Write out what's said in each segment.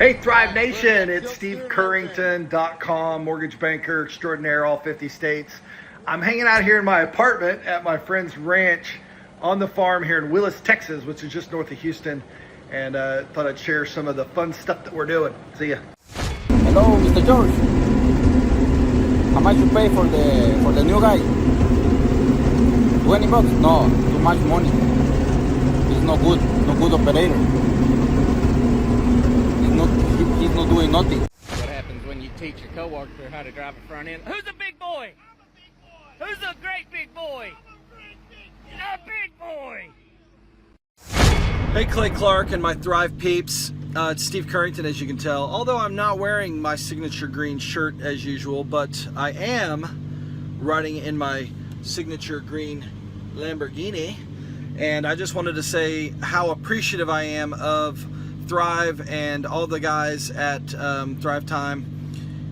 Hey, Thrive Nation, it's SteveCurrington.com, mortgage banker extraordinaire, all 50 states. I'm hanging out here in my apartment at my friend's ranch on the farm here in Willis, Texas, which is just north of Houston, and thought I'd share some of the fun stuff that we're doing. See ya. Hello, Mr. George. How much you pay for the new guy? $20? No, too much money. He's no good operator. He's not doing nothing. What happens when you teach your coworker how to drive a front end? Who's a big boy? Who's a great big boy? A big boy! Hey, Clay Clark and my Thrive peeps. It's Steve Currington, as you can tell. Although I'm not wearing my signature green shirt as usual, but I am riding in my signature green Lamborghini. And I just wanted to say how appreciative I am of Thrive and all the guys at Thrivetime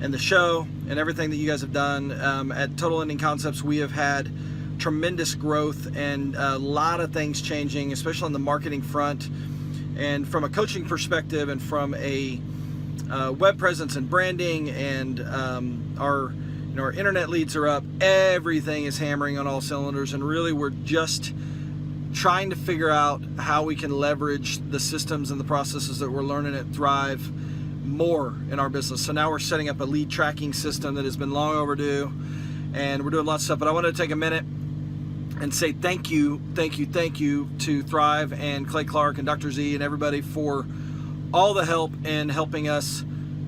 and the show and everything that you guys have done. At Total Lending Concepts, we have had tremendous growth and a lot of things changing, especially on the marketing front and from a coaching perspective and from a web presence and branding, and our internet leads are up. Everything is hammering on all cylinders, and really we're just trying to figure out how we can leverage the systems and the processes that we're learning at Thrive more in our business. So now we're setting up a lead tracking system that has been long overdue, and we're doing lots of stuff. But I wanted to take a minute and say thank you to Thrive and Clay Clark and Dr. Z and everybody for all the help in helping us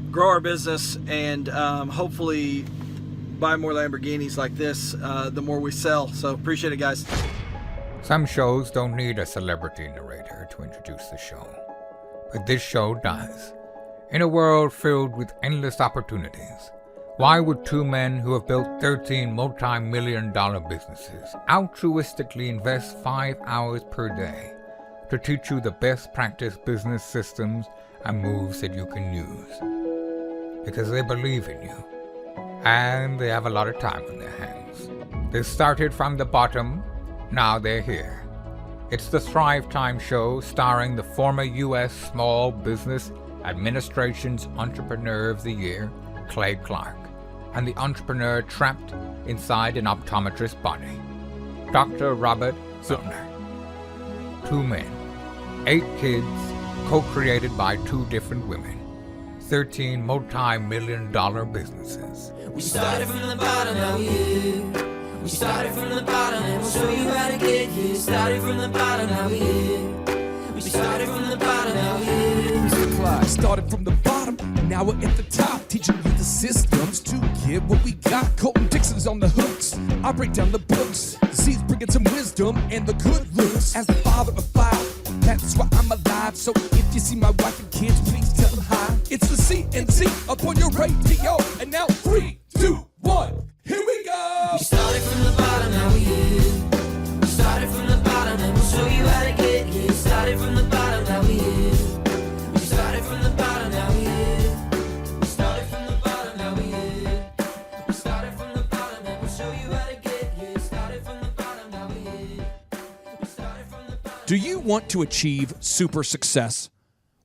grow our business and hopefully buy more Lamborghinis like this the more we sell. So appreciate it, guys. Some shows don't need a celebrity narrator to introduce the show, but this show does. In a world filled with endless opportunities, why would two men who have built 13 multi-million-dollar businesses altruistically invest 5 hours per day to teach you the best practice business systems and moves that you can use? Because they believe in you, and they have a lot of time on their hands. They started from the bottom. Now they're here. It's the Thrivetime show starring the former U.S. Small Business Administration's Entrepreneur of the Year, Clay Clark, and the entrepreneur trapped inside an optometrist's body, Dr. Robert Zillner. 2 men, 8 kids, co-created by 2 different women, 13 multi-million-dollar businesses. We started from the bottom, now we're here. We started from the bottom and we'll show you how to get here. Started from the bottom, now we're here. We started from the bottom, now we're here. Started from the bottom, and now we're at the top. Teaching you the systems to get what we got. Colton Dixon's on the hooks. I break down the books. Z's bringing some wisdom and the good looks. As the father of 5, that's why I'm alive. So if you see my wife and kids, please tell them hi. It's the CNC up on your radio. And now 3, 2, 1. Here we go! We started from the bottom, now we're here. We started from the bottom and we'll show you how to get here. Started from the bottom, now we're here. We started from the bottom, now we're here. We started from the bottom, now we're here. We started from the bottom and we'll show you how to get here. Started from the bottom, now we're here. We started from the bottom. Do you want to achieve super success?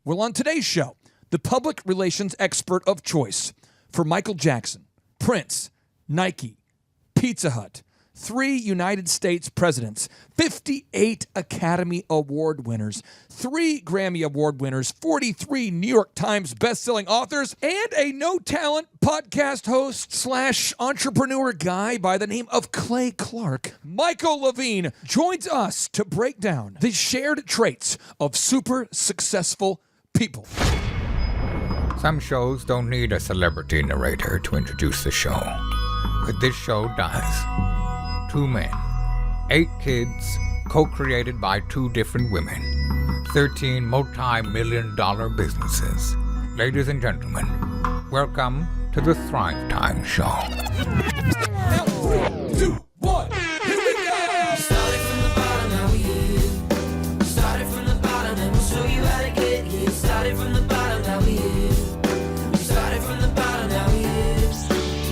Well, on today's show, the public relations expert of choice for Michael Jackson, Prince, Nike, Pizza Hut, 3 United States presidents, 58 Academy Award winners, 3 Grammy Award winners, 43 New York Times bestselling authors, and a no-talent podcast host / entrepreneur guy by the name of Clay Clark. Michael Levine joins us to break down the shared traits of super successful people. Some shows don't need a celebrity narrator to introduce the show, but this show does. 2 men, 8 kids, co-created by 2 different women, 13 multi-million-dollar businesses. Ladies and gentlemen, welcome to the Thrivetime show. Now 3, 2, 1, here we go! We started from the bottom, now we're here. We started from the bottom and we'll show you how to get here. Started from the bottom, now we're here. We started from the bottom, now we're here.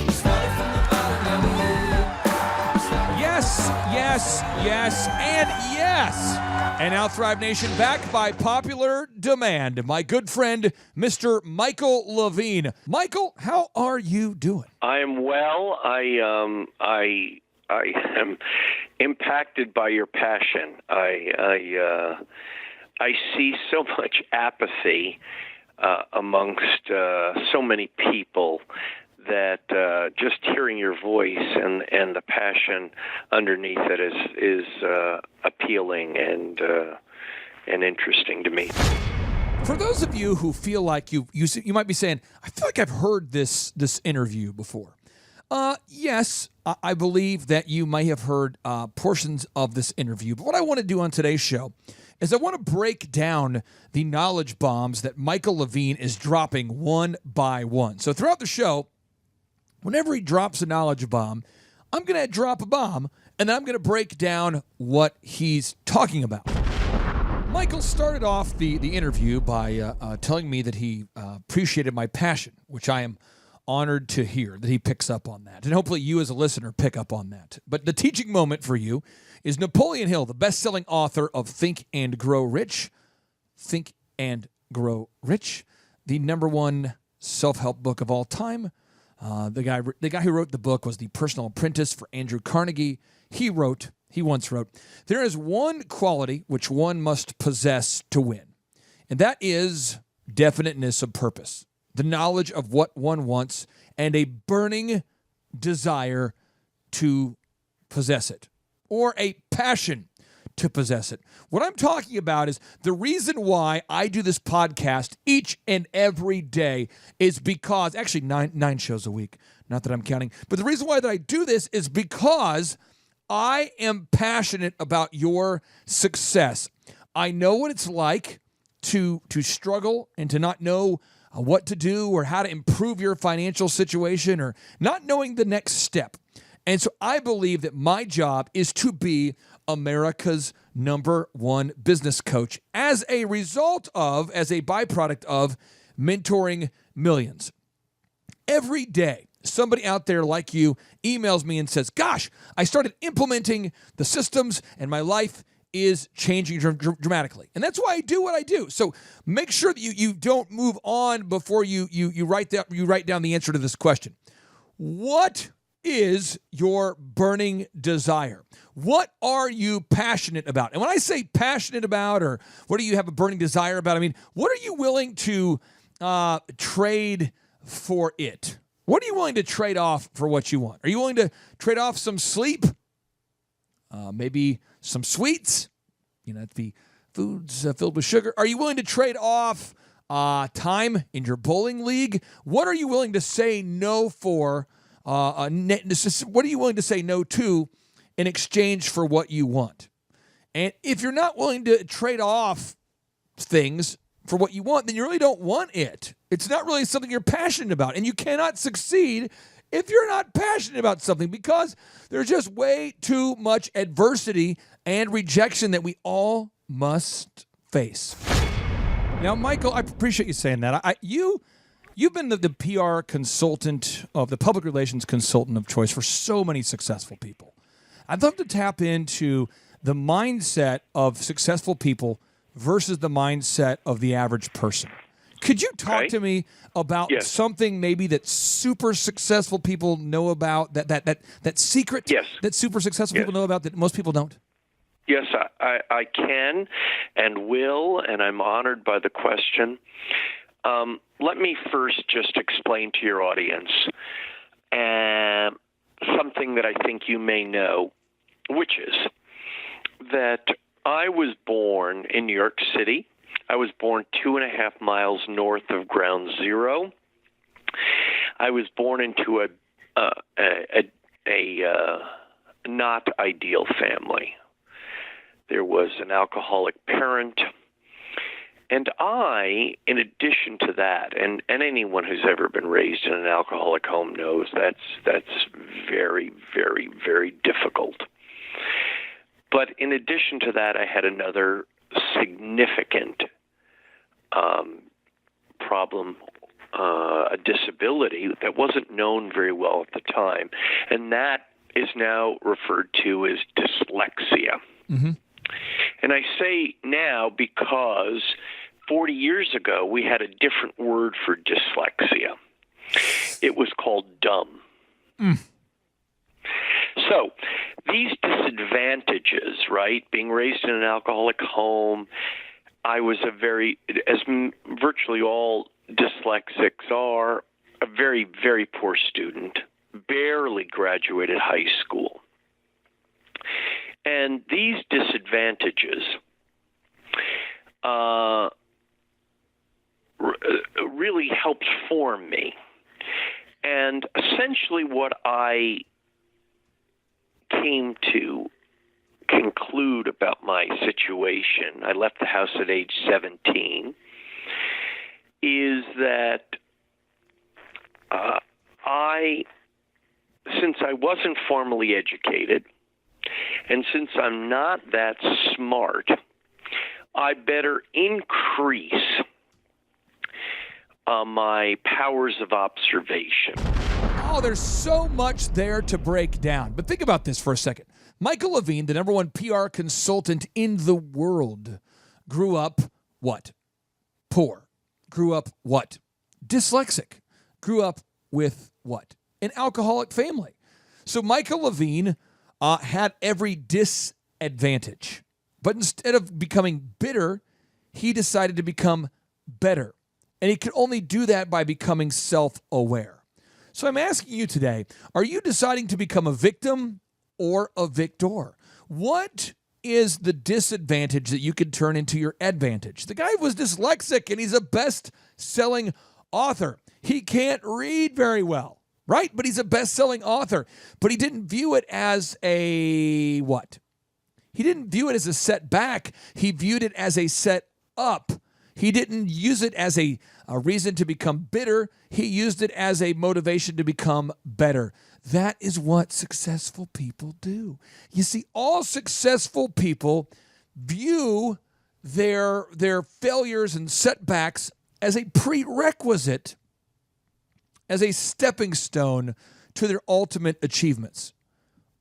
We started from the bottom, now we're here. Yes, yes, yes, and yes. And now Thrive Nation back by popular demand. My good friend, Mr. Michael Levine. Michael, how are you doing? I am well. I am impacted by your passion. I see so much apathy amongst so many people that just hearing your voice and the passion underneath it is appealing and interesting to me. For those of you who feel like you might be saying, I feel like I've heard this interview before. Yes, I believe that you may have heard portions of this interview. But what I want to do on today's show is I want to break down the knowledge bombs that Michael Levine is dropping one by one. So throughout the show, whenever he drops a knowledge bomb, I'm going to drop a bomb, and then I'm going to break down what he's talking about. Michael started off the interview by telling me that he appreciated my passion, which I am honored to hear that he picks up on that. And hopefully you as a listener pick up on that. But the teaching moment for you is Napoleon Hill, the best-selling author of Think and Grow Rich. Think and Grow Rich, the number one self-help book of all time. The guy who wrote the book was the personal apprentice for Andrew Carnegie. He once wrote, there is one quality which one must possess to win, and that is definiteness of purpose, the knowledge of what one wants, and a burning desire to possess it, or a passion to possess it. What I'm talking about is the reason why I do this podcast each and every day is because, actually nine shows a week, not that I'm counting, but the reason why that I do this is because I am passionate about your success. I know what it's like to struggle and to not know what to do or how to improve your financial situation or not knowing the next step. And so I believe that my job is to be America's number one business coach as a byproduct of mentoring millions. Every day, somebody out there like you emails me and says, gosh, I started implementing the systems and my life is changing dramatically. And that's why I do what I do. So make sure that you don't move on before you write down the answer to this question. What is your burning desire? What are you passionate about? And when I say passionate about, or what do you have a burning desire about, I mean, what are you willing to trade for it? What are you willing to trade off for what you want? Are you willing to trade off some sleep? Maybe some sweets? It'd be foods filled with sugar. Are you willing to trade off time in your bowling league? What are you willing to say no for? What are you willing to say no to in exchange for what you want? And if you're not willing to trade off things for what you want, then you really don't want it. It's not really something you're passionate about. And you cannot succeed if you're not passionate about something because there's just way too much adversity and rejection that we all must face. Now, Michael, I appreciate you saying that. You've been the PR consultant of the public relations consultant of choice for so many successful people. I'd love to tap into the mindset of successful people versus the mindset of the average person. Could you talk to me about something maybe that super successful people know about, that secret that super successful people know about that most people don't? Yes, I can and will, and I'm honored by the question. Let me first just explain to your audience something that I think you may know, which is that I was born in New York City. I was born 2.5 miles north of Ground Zero. I was born into a not ideal family. There was an alcoholic parent. And I, in addition to that, and anyone who's ever been raised in an alcoholic home knows that's very, very, very difficult. But in addition to that, I had another significant problem, a disability that wasn't known very well at the time, and that is now referred to as dyslexia. Mm-hmm. And I say now because 40 years ago we had a different word for dyslexia. It was called dumb. So these disadvantages, right, being raised in an alcoholic home, I was as virtually all dyslexics are, a very, very poor student, barely graduated high school. And these disadvantages really helped form me. And essentially what I came to conclude about my situation, I left the house at age 17, is that since I wasn't formally educated, and since I'm not that smart, I better increase my powers of observation. Oh, there's so much there to break down. But think about this for a second. Michael Levine, the number one PR consultant in the world, grew up what? Poor. Grew up what? Dyslexic. Grew up with what? An alcoholic family. So Michael Levine had every disadvantage. But instead of becoming bitter, he decided to become better. And he could only do that by becoming self-aware. So I'm asking you today, are you deciding to become a victim or a victor? What is the disadvantage that you could turn into your advantage? The guy was dyslexic and he's a best-selling author. He can't read very well, right? But he's a best-selling author. But he didn't view it as a what? He didn't view it as a setback. He viewed it as a set up. He didn't use it as a reason to become bitter. He used it as a motivation to become better. That is what successful people do. You see, all successful people view their failures and setbacks as a prerequisite, as a stepping stone to their ultimate achievements.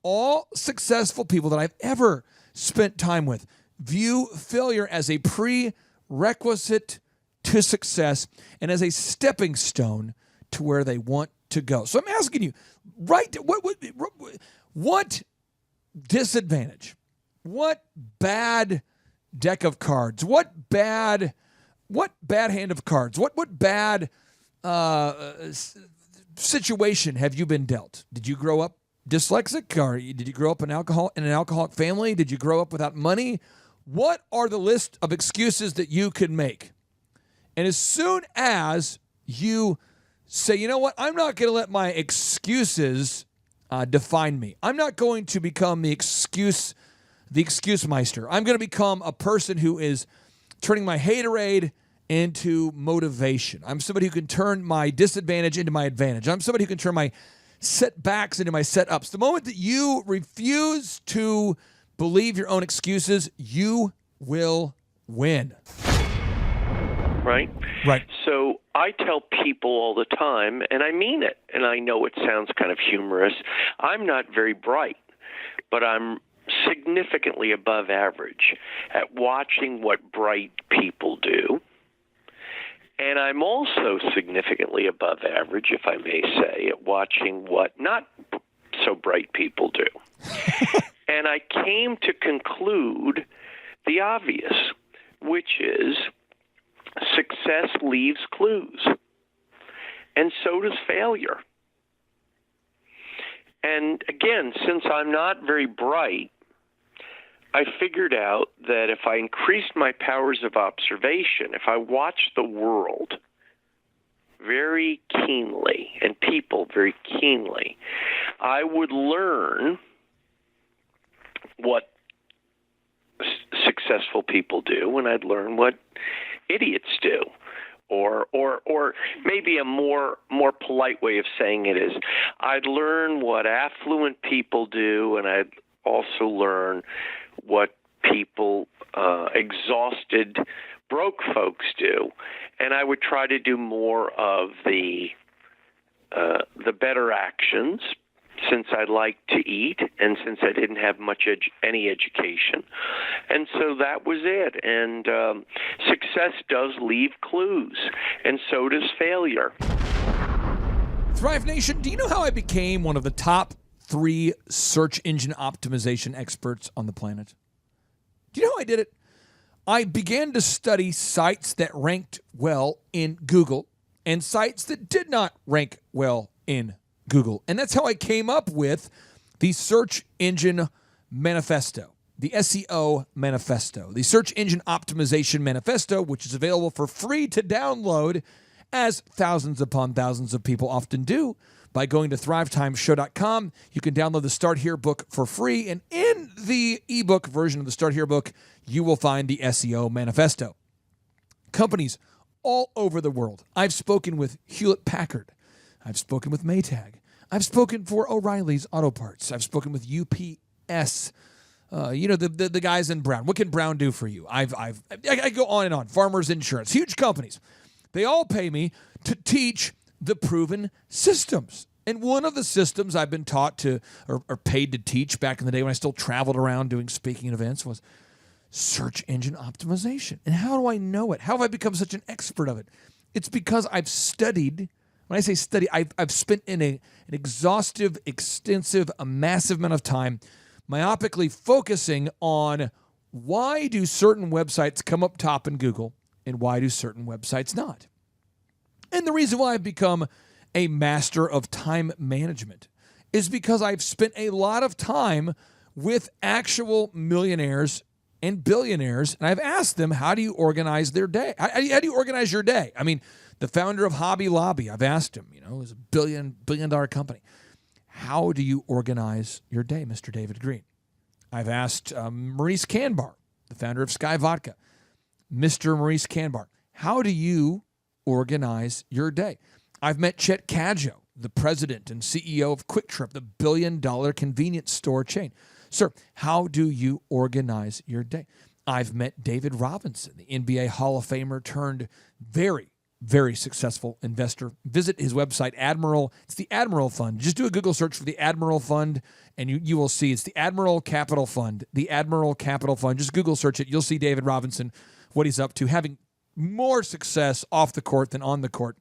All successful people that I've ever spent time with view failure as a prerequisite to success and as a stepping stone to where they want to go. So I'm asking you, right? What disadvantage? What bad deck of cards? What bad hand of cards? What bad situation have you been dealt? Did you grow up dyslexic, or did you grow up in an alcoholic family? Did you grow up without money? What are the list of excuses that you could make? And as soon as you say, you know what, I'm not going to let my excuses define me. I'm not going to become the excuse meister. I'm going to become a person who is turning my haterade into motivation. I'm somebody who can turn my disadvantage into my advantage. I'm somebody who can turn my setbacks into my setups. The moment that you refuse to believe your own excuses, you will win. Right? Right. So I tell people all the time, and I mean it, and I know it sounds kind of humorous, I'm not very bright, but I'm significantly above average at watching what bright people do. And I'm also significantly above average, if I may say, at watching what not so bright people do. And I came to conclude the obvious, which is success leaves clues, and so does failure. And again, since I'm not very bright, I figured out that if I increased my powers of observation, if I watched the world very keenly and people very keenly, I would learn what successful people do, and I'd learn what idiots do. Or maybe a more polite way of saying it is, I'd learn what affluent people do, and I'd also learn what people, exhausted, broke folks do, and I would try to do more of the better actions, since I liked to eat and since I didn't have any education. And so that was it. And success does leave clues, and so does failure. Thrive Nation, do you know how I became one of the top 3 search engine optimization experts on the planet? Do you know how I did it? I began to study sites that ranked well in Google and sites that did not rank well in Google. And that's how I came up with the Search Engine Manifesto, the SEO Manifesto, the Search Engine Optimization Manifesto, which is available for free to download, as thousands upon thousands of people often do, by going to thrivetimeshow.com. You can download the Start Here book for free, and in the ebook version of the Start Here book, you will find the SEO Manifesto. Companies all over the world. I've spoken with Hewlett-Packard. I've spoken with Maytag. I've spoken for O'Reilly's Auto Parts. I've spoken with UPS. The guys in Brown. What can Brown do for you? I go on and on. Farmers Insurance. Huge companies. They all pay me to teach the proven systems. And one of the systems I've been taught to or paid to teach back in the day when I still traveled around doing speaking events was search engine optimization. And how do I know it? How have I become such an expert of it? It's because I've studied. When I say study, I've spent in an exhaustive, extensive, a massive amount of time myopically focusing on why do certain websites come up top in Google and why do certain websites not. And the reason why I've become a master of time management is because I've spent a lot of time with actual millionaires and billionaires, and I've asked them, how do you organize their day? How do you organize your day? I mean, the founder of Hobby Lobby, I've asked him, it was a billion-dollar company. How do you organize your day, Mr. David Green? I've asked Maurice Kanbar, the founder of Sky Vodka. Mr. Maurice Kanbar, how do you organize your day? I've met Chet Cadjo, the president and CEO of Quick Trip, the billion-dollar convenience store chain. Sir, how do you organize your day? I've met David Robinson, the NBA Hall of Famer turned very, very successful investor. Visit his website, Admiral. It's the Admiral Fund. Just do a Google search for the Admiral Fund, and you will see it's the Admiral Capital Fund. The Admiral Capital Fund. Just Google search it. You'll see David Robinson, what he's up to, having more success off the court than on the court.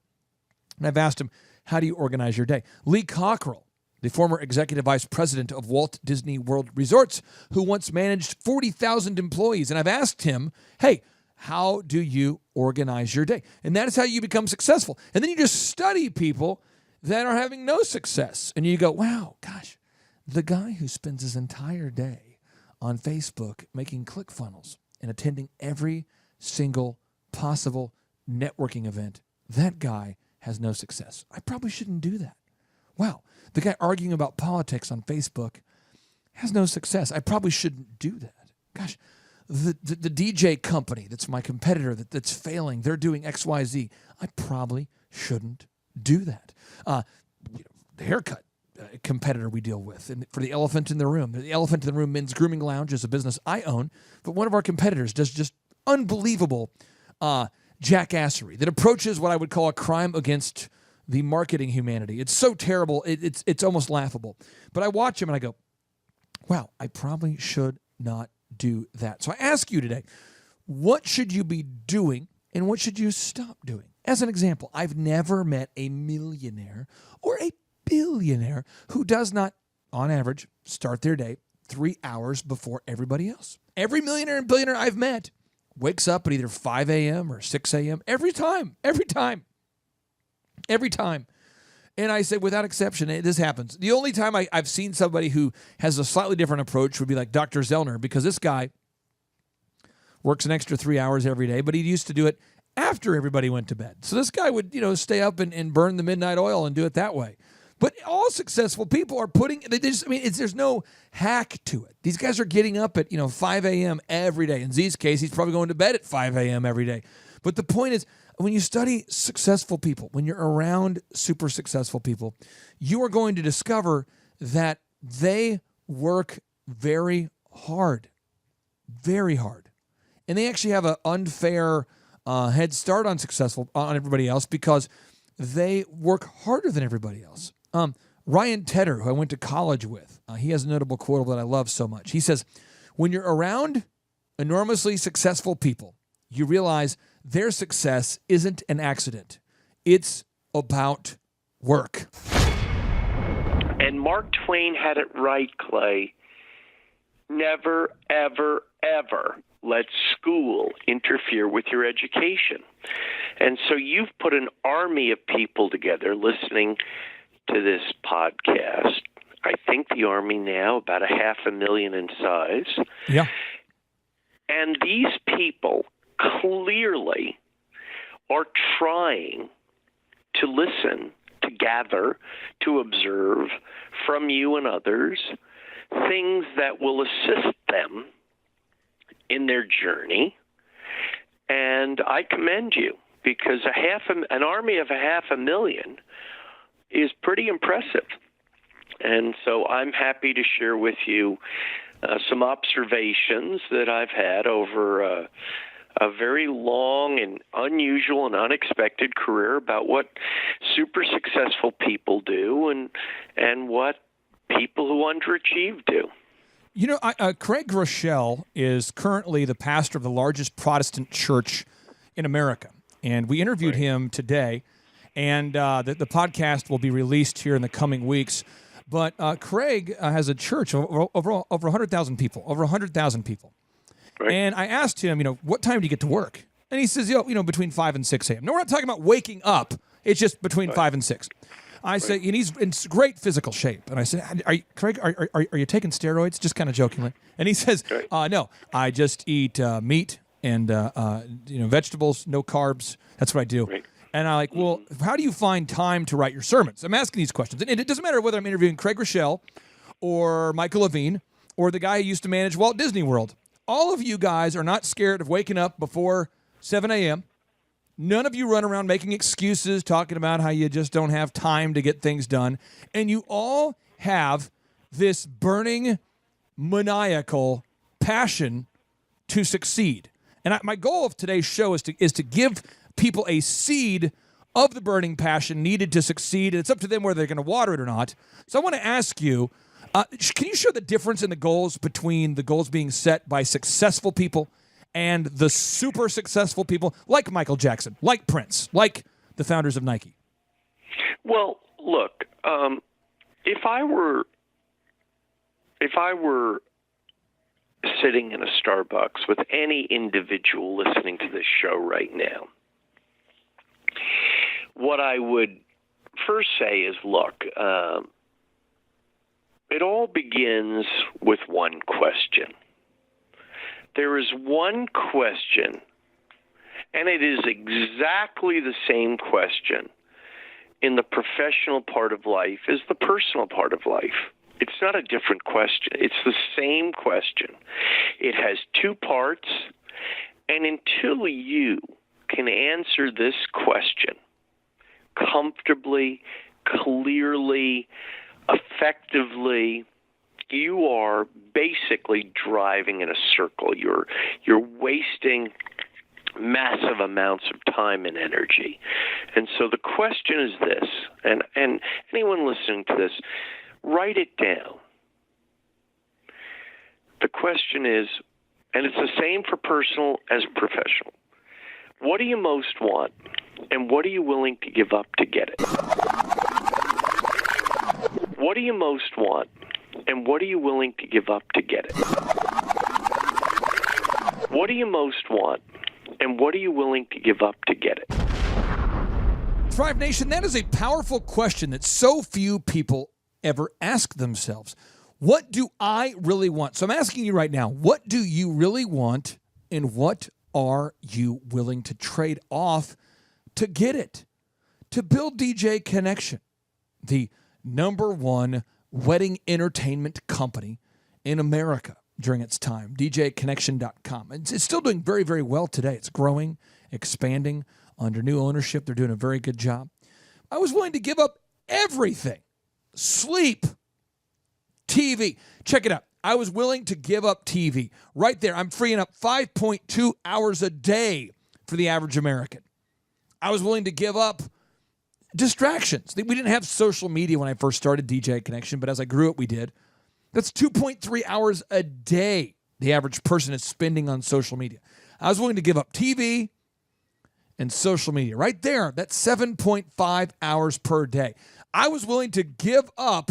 And I've asked him, how do you organize your day? Lee Cockrell, the former executive vice president of Walt Disney World Resorts, who once managed 40,000 employees. And I've asked him, hey, how do you organize your day? And that is how you become successful. And then you just study people that are having no success. And you go, wow, gosh, the guy who spends his entire day on Facebook making ClickFunnels and attending every single possible networking event, that guy has no success. I probably shouldn't do that. Wow, the guy arguing about politics on Facebook has no success. I probably shouldn't do that. Gosh, the DJ company that's my competitor that's failing, they're doing X, Y, Z. I probably shouldn't do that. The haircut competitor we deal with, and for the Elephant in the Room Men's Grooming Lounge is a business I own, but one of our competitors does just unbelievable jackassery that approaches what I would call a crime against the marketing humanity. It's so terrible, it's almost laughable. But I watch him and I go, wow, I probably should not do that. So I ask you today, what should you be doing and what should you stop doing? As an example, I've never met a millionaire or a billionaire who does not, on average, start their day 3 hours before everybody else. Every millionaire and billionaire I've met wakes up at either 5 a.m. or 6 a.m. every time. And I say, without exception, this happens. The only time I've seen somebody who has a slightly different approach would be like Dr. Zellner, because this guy works an extra 3 hours every day, but he used to do it after everybody went to bed. So this guy would, stay up and burn the midnight oil and do it that way. But all successful people are there's no hack to it. These guys are getting up at, 5 a.m. every day. In Z's case, he's probably going to bed at 5 a.m. every day. But the point is, when you study successful people, when you're around super successful people, you are going to discover that they work very hard. And they actually have an unfair head start on everybody else because they work harder than everybody else. Ryan Tedder, who I went to college with, he has a notable quote that I love so much. He says, when you're around enormously successful people, you realize their success isn't an accident. It's about work. And Mark Twain had it right, Clay. Never, ever, ever let school interfere with your education. And so you've put an army of people together listening to this podcast. I think the army now about 500,000 in size. Yeah. And these people clearly are trying to listen, to gather, to observe from you and others things that will assist them in their journey. And I commend you, because an army of 500,000 is pretty impressive. And so I'm happy to share with you some observations that I've had over a very long and unusual and unexpected career about what super successful people do and what people who underachieve do. You know, Craig Rochelle is currently the pastor of the largest Protestant church in America. And we interviewed him today, and the podcast will be released here in the coming weeks. But Craig has a church of over 100,000 people, Right. And I asked him, what time do you get to work? And he says, between 5 and 6 a.m. No, we're not talking about waking up. It's just between 5 and 6. I said, and he's in great physical shape. And I said, Craig, are you taking steroids? Just kind of jokingly. And he says, no, I just eat meat and vegetables, no carbs. That's what I do. Right. And I'm like, well, how do you find time to write your sermons? I'm asking these questions. And it doesn't matter whether I'm interviewing Craig Rochelle or Michael Levine or the guy who used to manage Walt Disney World. All of you guys are not scared of waking up before 7 a.m. None of you run around making excuses, talking about how you just don't have time to get things done. And you all have this burning, maniacal passion to succeed. And my goal of today's show is to give people a seed of the burning passion needed to succeed. And it's up to them whether they're going to water it or not. So I want to ask you, can you show the difference in the goals between the goals being set by successful people and the super successful people like Michael Jackson, like Prince, like the founders of Nike? Well, look, if I were sitting in a Starbucks with any individual listening to this show right now, what I would first say is, look, it all begins with one question. There is one question, and it is exactly the same question in the professional part of life as the personal part of life. It's not a different question. It's the same question. It has two parts, and until you can answer this question comfortably, clearly, effectively, you are basically driving in a circle. You're wasting massive amounts of time and energy. And so the question is this, and anyone listening to this, write it down. The question is, and it's the same for personal as professional, what do you most want, and what are you willing to give up to get it? What do you most want, and what are you willing to give up to get it? What do you most want, and what are you willing to give up to get it? Thrive Nation, that is a powerful question that so few people ever ask themselves. What do I really want? So I'm asking you right now, what do you really want, and what are you willing to trade off to get it? To build DJ Connection, the #1 wedding entertainment company in America during its time, djconnection.com. It's still doing very, very well today. It's growing, expanding under new ownership. They're doing a very good job. I was willing to give up everything. Sleep, TV. Check it out. I was willing to give up TV. Right there, I'm freeing up 5.2 hours a day for the average American. I was willing to give up distractions. We didn't have social media when I first started DJ Connection, but as I grew up, we did. That's 2.3 hours a day the average person is spending on social media. I was willing to give up TV and social media. Right there, that's 7.5 hours per day. I was willing to give up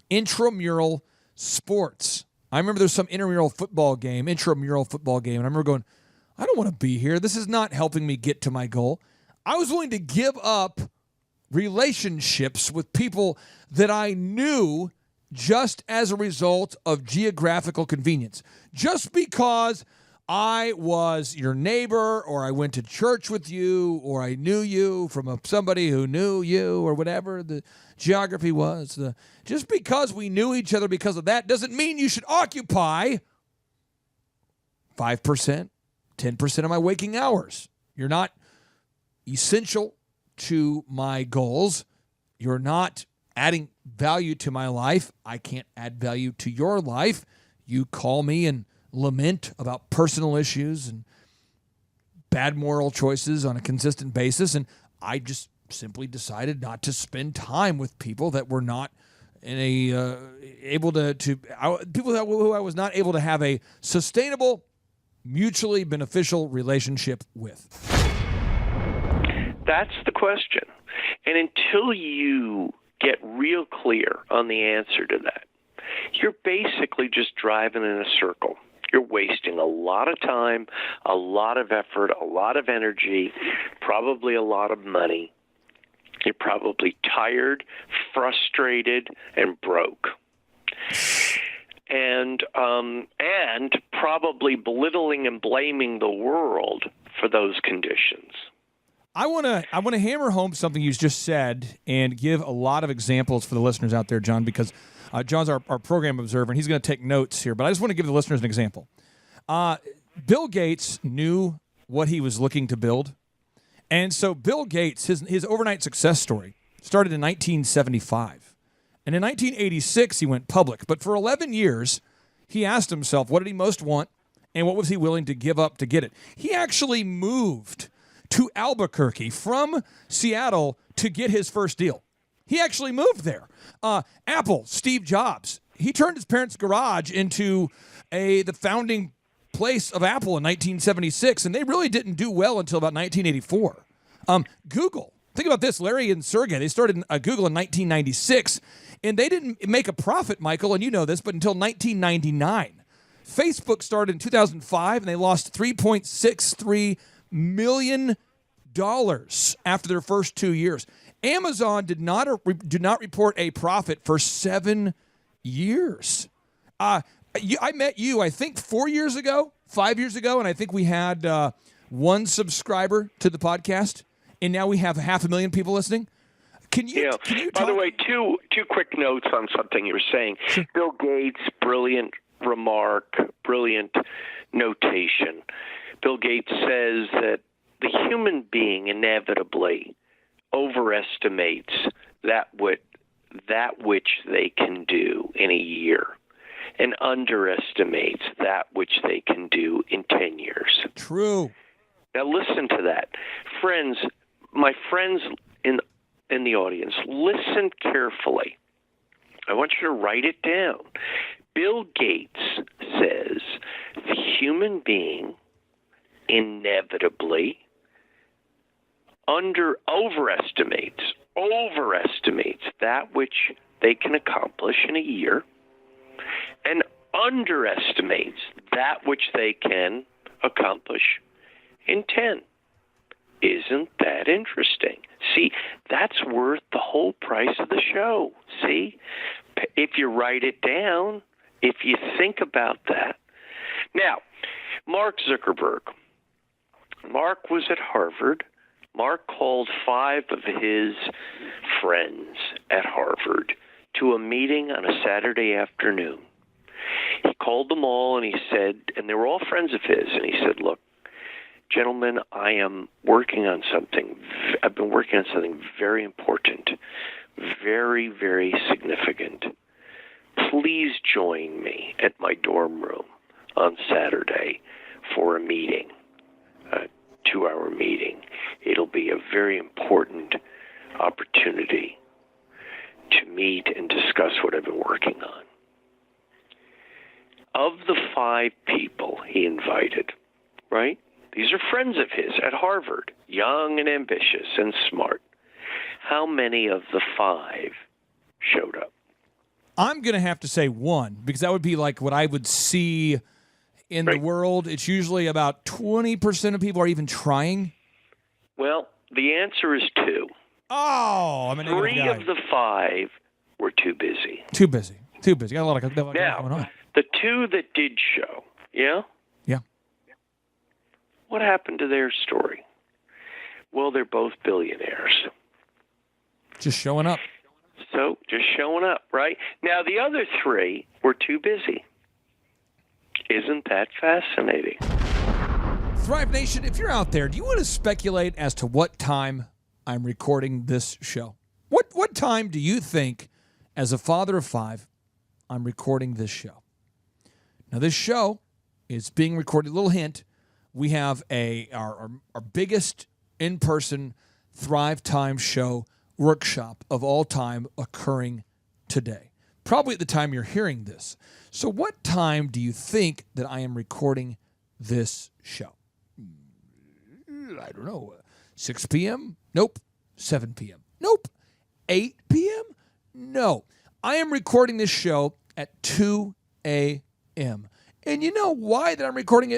intramural sports. I remember there's some intramural football game, and I remember going, I don't want to be here. This is not helping me get to my goal. I was willing to give up relationships with people that I knew just as a result of geographical convenience. Just because I was your neighbor, or I went to church with you, or I knew you from somebody who knew you, or whatever the geography was. Just because we knew each other because of that doesn't mean you should occupy 5%, 10% of my waking hours. You're not essential to my goals. You're not adding value to my life. I can't add value to your life. You call me and lament about personal issues and bad moral choices on a consistent basis, and I just simply decided not to spend time with people that were not in a able to people who I was not able to have a sustainable, mutually beneficial relationship with. That's the question. And until you get real clear on the answer to that, you're basically just driving in a circle. You're wasting a lot of time, a lot of effort, a lot of energy, probably a lot of money. You're probably tired, frustrated, and broke. And probably belittling and blaming the world for those conditions. I want to hammer home something you just said and give a lot of examples for the listeners out there, John, because John's our program observer, and he's going to take notes here. But I just want to give the listeners an example. Bill Gates knew what he was looking to build. And so Bill Gates, his overnight success story started in 1975. And in 1986, he went public. But for 11 years, he asked himself, what did he most want, and what was he willing to give up to get it? He actually moved to Albuquerque from Seattle to get his first deal. He actually moved there. Apple, Steve Jobs, he turned his parents' garage into the founding place of Apple in 1976, and they really didn't do well until about 1984. Google, think about this, Larry and Sergey, they started Google in 1996, and they didn't make a profit, Michael, and you know this, but until 1999. Facebook started in 2005, and they lost $3.63 million after their first 2 years. Amazon did not report a profit for 7 years. I met you, I think, 5 years ago, and I think we had one subscriber to the podcast, and now we have 500,000 people listening. Can you by the way, two quick notes on something you were saying. Sure. Bill Gates, brilliant remark, brilliant notation. Bill Gates says that the human being inevitably overestimates that which they can do in a year and underestimates that which they can do in 10 years. True. Now listen to that. Friends, my friends in the audience, listen carefully. I want you to write it down. Bill Gates says the human being inevitably overestimates that which they can accomplish in a year and underestimates that which they can accomplish in 10. Isn't that interesting? See, that's worth the whole price of the show. See, if you write it down, if you think about that. Now, Mark Zuckerberg. Mark was at Harvard. Mark called 5 of his friends at Harvard to a meeting on a Saturday afternoon. He called them all and he said, and they were all friends of his, and he said, look, gentlemen, I've been working on something very important, very, very significant. Please join me at my dorm room on Saturday for a meeting, a 2-hour meeting. It'll be a very important opportunity to meet and discuss what I've been working on. Of the 5 people he invited, right? These are friends of his at Harvard, young and ambitious and smart. How many of the 5 showed up? I'm going to have to say 1 because that would be like what I would see in the world. It's usually about 20% of people are even trying. Well, the answer is 2. Oh, I'm a negative 3 guy. of the 5 were too busy. Too busy. Got a lot of going Now, on. the 2 that did show, yeah? Yeah. What happened to their story? Well, they're both billionaires. Just showing up. So, just showing up, right? Now, the other 3 were too busy. Isn't that fascinating? Thrive Nation, if you're out there, do you want to speculate as to what time I'm recording this show? What time do you think, as a father of 5, I'm recording this show? Now, this show is being recorded. A little hint, we have our biggest in-person Thrivetime show workshop of all time occurring today, probably at the time you're hearing this. So what time do you think that I am recording this show? I don't know. 6 p.m.? Nope. 7 p.m.? Nope. 8 p.m.? No. I am recording this show at 2 a.m. And you know why that I'm recording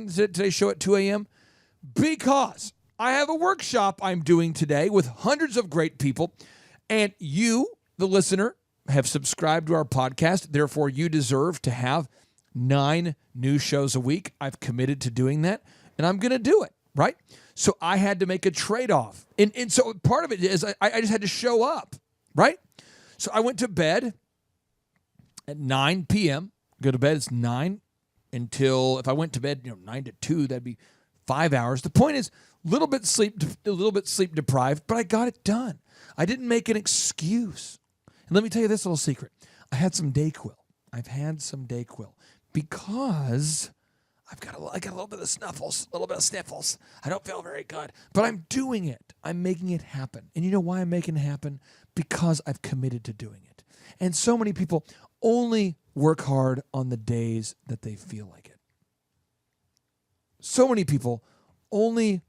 today's show at 2 a.m.? Because I have a workshop I'm doing today with hundreds of great people, and you, the listener, have subscribed to our podcast. Therefore, you deserve to have 9 new shows a week. I've committed to doing that, and I'm going to do it, right? So I had to make a trade-off. And so part of it is I just had to show up, right? So I went to bed at 9 p.m. Go to bed, it's 9 until, if I went to bed, 9 to 2, that'd be 5 hours. The point is, a little bit sleep deprived, but I got it done. I didn't make an excuse. And let me tell you this little secret. I had some Dayquil. I've had some Dayquil because I got a little bit of snuffles, a little bit of sniffles. I don't feel very good, but I'm doing it. I'm making it happen. And you know why I'm making it happen? Because I've committed to doing it. And so many people only work hard on the days that they feel like it. So many people only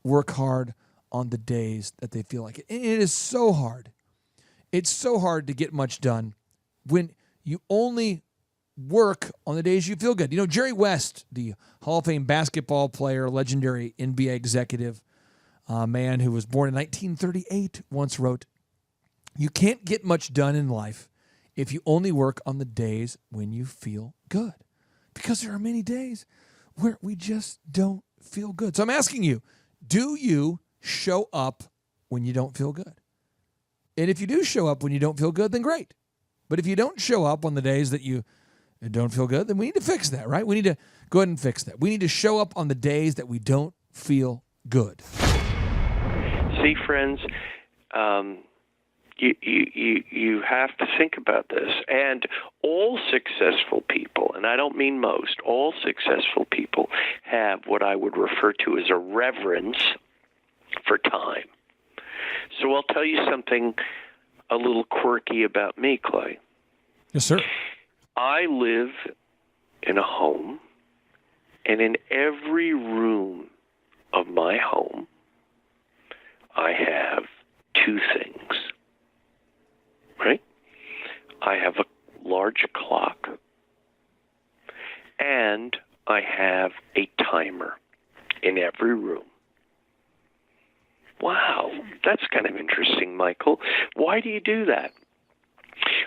work hard on the days that they feel like it. And it is so hard. It's so hard to get much done when you only work on the days you feel good. You know, Jerry West, the Hall of Fame basketball player, legendary NBA executive, man who was born in 1938, once wrote, "You can't get much done in life if you only work on the days when you feel good." Because there are many days where we just don't feel good. So I'm asking you, do you show up when you don't feel good? And if you do show up when you don't feel good, then great. But if you don't show up on the days that you don't feel good, then we need to fix that, right? We need to go ahead and fix that. We need to show up on the days that we don't feel good. See, friends, you have to think about this. And all successful people, and I don't mean most, all successful people have what I would refer to as a reverence for time. So I'll tell you something a little quirky about me, Clay. Yes, sir. I live in a home, and in every room of my home, I have 2 things, right? I have a large clock, and I have a timer in every room. Wow, that's kind of interesting, Michael. Why do you do that?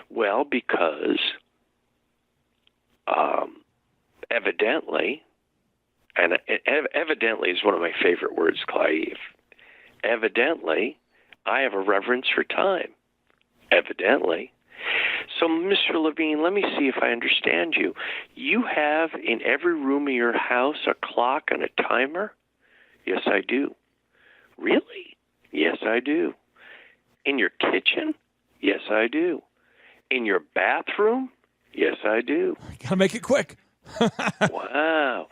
Well, because evidently, and evidently is one of my favorite words, Clive. Evidently, I have a reverence for time. Evidently. So, Mr. Levine, let me see if I understand you. You have in every room of your house a clock and a timer? Yes, I do. Really? Yes, I do. In your kitchen? Yes, I do. In your bathroom? Yes, I do. Gotta make it quick. Wow.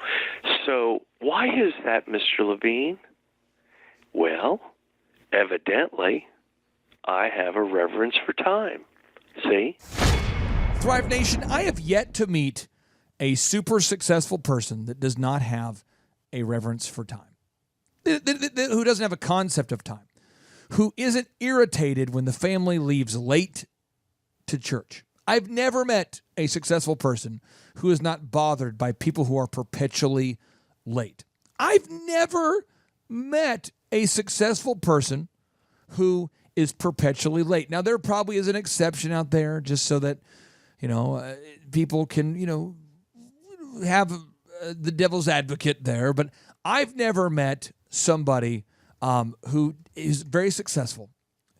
So why is that, Mr. Levine? Well, evidently, I have a reverence for time. See? Thrive Nation, I have yet to meet a super successful person that does not have a reverence for time, who doesn't have a concept of time, who isn't irritated when the family leaves late to church. I've never met a successful person who is not bothered by people who are perpetually late. I've never met a successful person who is perpetually late. Now, there probably is an exception out there just so that, people can, have the devil's advocate there. But I've never met somebody who is very successful,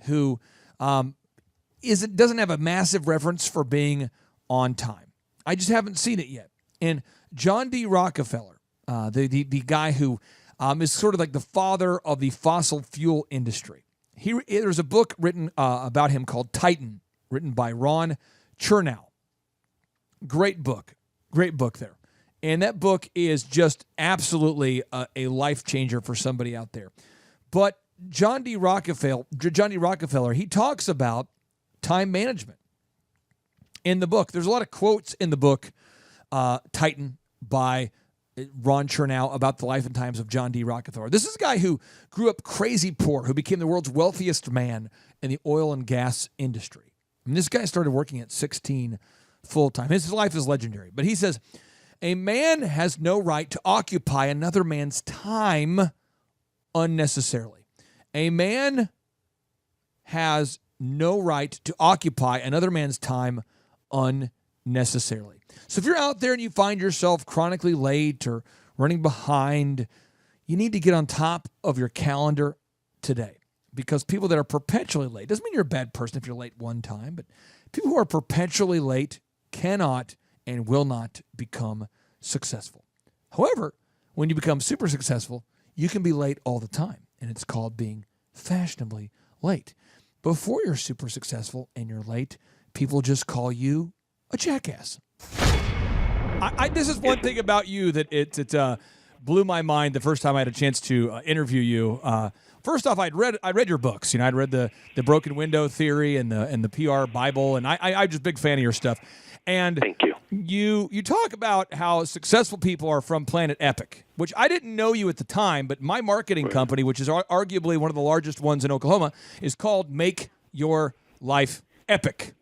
who doesn't have a massive reverence for being on time. I just haven't seen it yet. And John D. Rockefeller, the guy who is sort of like the father of the fossil fuel industry. There's a book written about him called Titan, written by Ron Chernow. Great book there. And that book is just absolutely a life changer for somebody out there. But John D. Rockefeller, he talks about time management in the book. There's a lot of quotes in the book, Titan, by Ron Chernow, about the life and times of John D. Rockefeller. This is a guy who grew up crazy poor, who became the world's wealthiest man in the oil and gas industry. I mean, this guy started working at 16 full-time. His life is legendary. But he says, a man has no right to occupy another man's time unnecessarily. A man has no right to occupy another man's time unnecessarily. So if you're out there and you find yourself chronically late or running behind, you need to get on top of your calendar today, because people that are perpetually late, doesn't mean you're a bad person if you're late one time, but people who are perpetually late cannot and will not become successful. However, when you become super successful, you can be late all the time, and it's called being fashionably late. Before you're super successful and you're late, people just call you a jackass. This is one thing about you that it blew my mind the first time I had a chance to interview you. First off, I'd read your books. I'd read the Broken Window Theory and the PR Bible, and I'm just a big fan of your stuff. And Thank you. You talk about how successful people are from Planet Epic, which I didn't know you at the time, but my marketing company, which is arguably one of the largest ones in Oklahoma, is called Make Your Life Epic.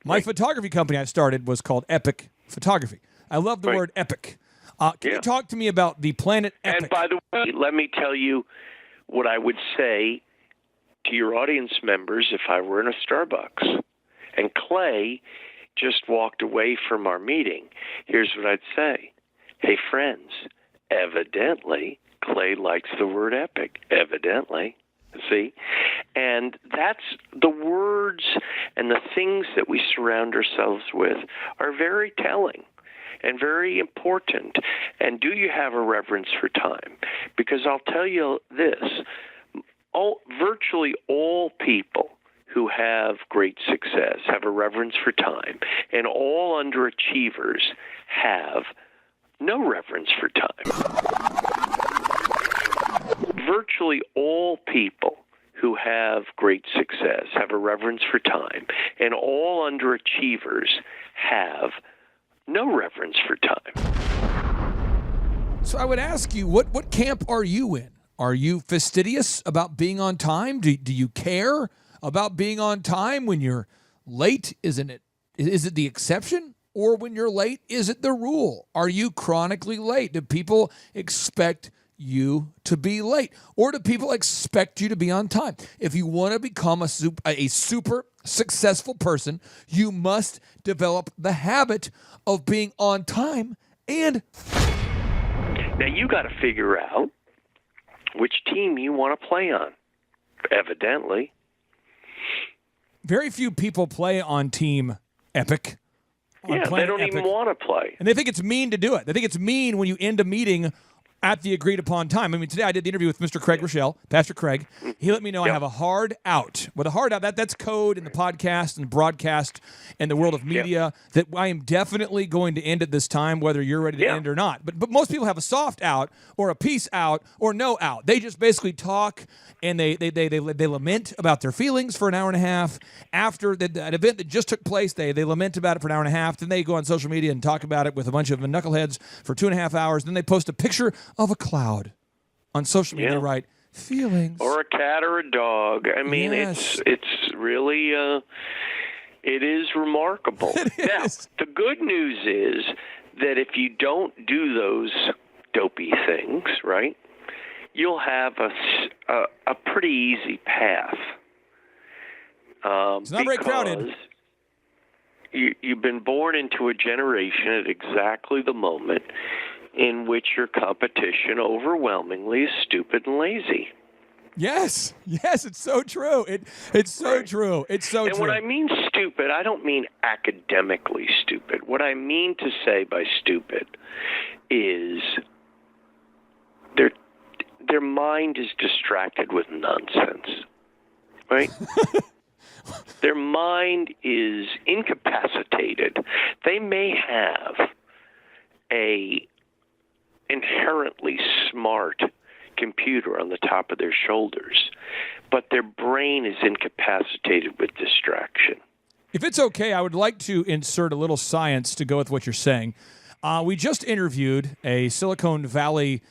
My photography company I started was called Epic Photography. I love the word epic. Can you talk to me about the Planet Epic? And by the way, let me tell you what I would say to your audience members if I were in a Starbucks and Clay just walked away from our meeting. Here's what I'd say. Hey, friends, evidently Clay likes the word epic. Evidently. See? And that's the words and the things that we surround ourselves with are very telling and very important. And do you have a reverence for time? Because I'll tell you this, virtually all people who have great success have a reverence for time, and all underachievers have no reverence for time. Virtually all people who have great success have a reverence for time, and all underachievers have no reverence for time. So I would ask you, what camp are you in? Are you fastidious about being on time? Do you care about being on time when you're late? Is it the exception? Or when you're late, is it the rule? Are you chronically late? Do people expect you to be late? Or do people expect you to be on time? If you want to become a super successful person, you must develop the habit of being on time. And now you got to figure out which team you want to play on, evidently. Very few people play on Team Epic. Yeah, they don't even want to play. And they think it's mean to do it. They think it's mean when you end a meeting at the agreed upon time. I mean, today I did the interview with Mr. Craig Rochelle, Pastor Craig. He let me know I have a hard out. With a hard out, that's code in the podcast and broadcast and the world of media that I am definitely going to end at this time, whether you're ready to end or not. But most people have a soft out or a peace out or no out. They just basically talk and they lament about their feelings for an hour and a half. After that event that just took place, they lament about it for an hour and a half. Then they go on social media and talk about it with a bunch of knuckleheads for 2.5 hours. Then they post a picture of a cloud on social media, right? Feelings. Or a cat or a dog. I mean, it's really, it is remarkable. Now, the good news is that if you don't do those dopey things, right, you'll have a pretty easy path. It's not very crowded. You've been born into a generation at exactly the moment in which your competition overwhelmingly is stupid and lazy. Yes, it's so true. It's so true. It's so true. And when I mean stupid, I don't mean academically stupid. What I mean to say by stupid is their mind is distracted with nonsense, right? Their mind is incapacitated. They may have a inherently smart computer on the top of their shoulders, but their brain is incapacitated with distraction. If it's okay, I would like to insert a little science to go with what you're saying. We just interviewed a Silicon Valley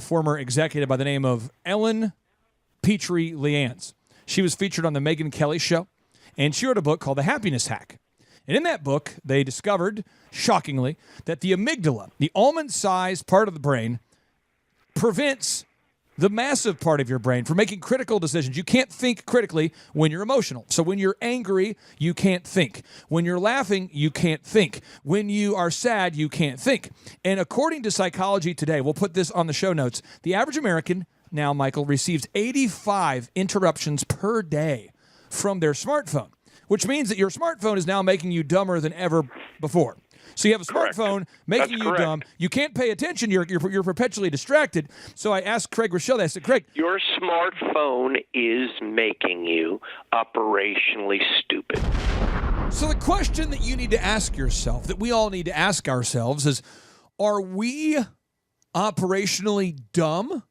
former executive by the name of Ellen Petrie Leanz. She was featured on the Megyn Kelly Show, and she wrote a book called The Happiness Hack. And in that book, they discovered, shockingly, that the amygdala, the almond-sized part of the brain, prevents the massive part of your brain from making critical decisions. You can't think critically when you're emotional. So when you're angry, you can't think. When you're laughing, you can't think. When you are sad, you can't think. And according to Psychology Today, we'll put this on the show notes, the average American now, Michael, receives 85 interruptions per day from their smartphone, which means that your smartphone is now making you dumber than ever before. So you have a smartphone making you dumb. You can't pay attention. You're perpetually distracted. So I asked Craig Rochelle, I said, Craig, your smartphone is making you operationally stupid. So the question that you need to ask yourself, that we all need to ask ourselves is, are we operationally dumb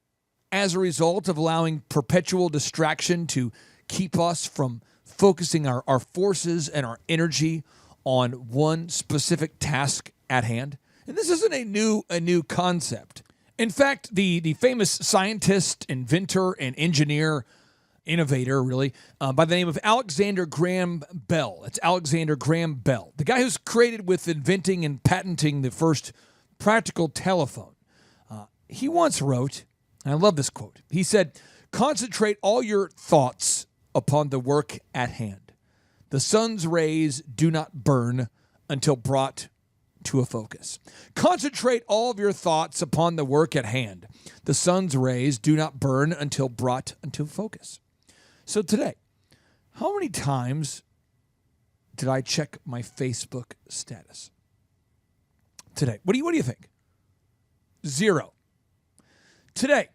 as a result of allowing perpetual distraction to keep us from focusing our forces and our energy on one specific task at hand? And this isn't a new concept. In fact, the famous scientist, inventor, and engineer, innovator, really, by the name of Alexander Graham Bell. It's Alexander Graham Bell, the guy who's credited with inventing and patenting the first practical telephone. He once wrote, and I love this quote, he said, "Concentrate all your thoughts upon the work at hand. The sun's rays do not burn until brought to a focus." Concentrate all of your thoughts upon the work at hand. The sun's rays do not burn until brought into focus. So today, how many times did I check my Facebook status? Today. What do you think? 0. Today,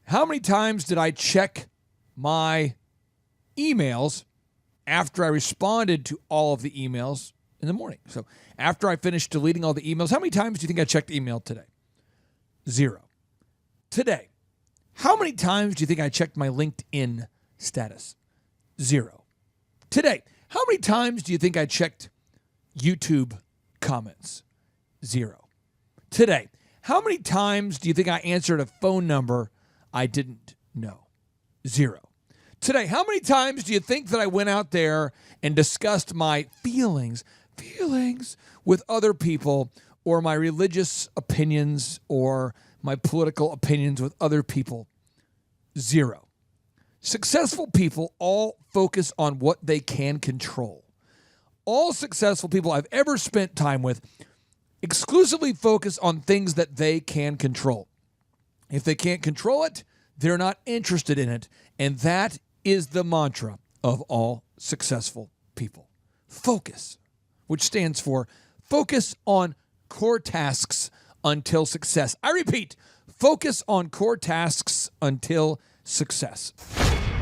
how many times did I check my emails after I responded to all of the emails in the morning? So after I finished deleting all the emails, how many times do you think I checked email today? 0. Today, how many times do you think I checked my LinkedIn status? 0. Today, how many times do you think I checked YouTube comments? 0. Today, how many times do you think I answered a phone number I didn't know? 0. Today, how many times do you think that I went out there and discussed my feelings with other people, or my religious opinions or my political opinions with other people? 0. Successful people all focus on what they can control. All successful people I've ever spent time with exclusively focus on things that they can control. If they can't control it, they're not interested in it. And that is the mantra of all successful people. Focus, which stands for focus on core tasks until success. I repeat, Focus on core tasks until success.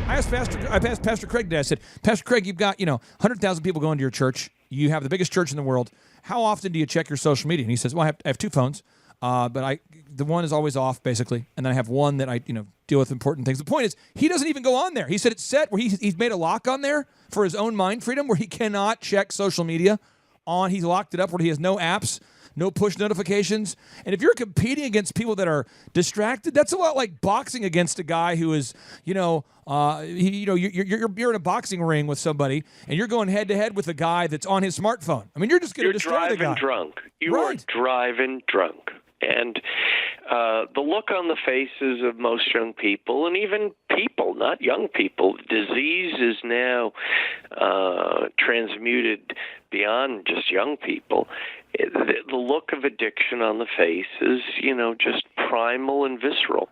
I asked Pastor Craig today. I said, Pastor Craig, you've got 100,000 people going to your church. You have the biggest church in the world. How often do you check your social media? And he says, well, I have two phones, but the one is always off, basically, and then I have one that I deal with important things. The point is, he doesn't even go on there. He said it's set where he's made a lock on there for his own mind freedom, where he cannot check social media on. He's locked it up where he has no apps, no push notifications. And if you're competing against people that are distracted, that's a lot like boxing against a guy who is, you're in a boxing ring with somebody and you're going head to head with a guy that's on his smartphone. I mean, you're just going to destroy the guy. You're driving drunk. You are driving drunk. And the look on the faces of most young people, and even people, not young people, disease is now transmuted beyond just young people. The look of addiction on the face is, just primal and visceral.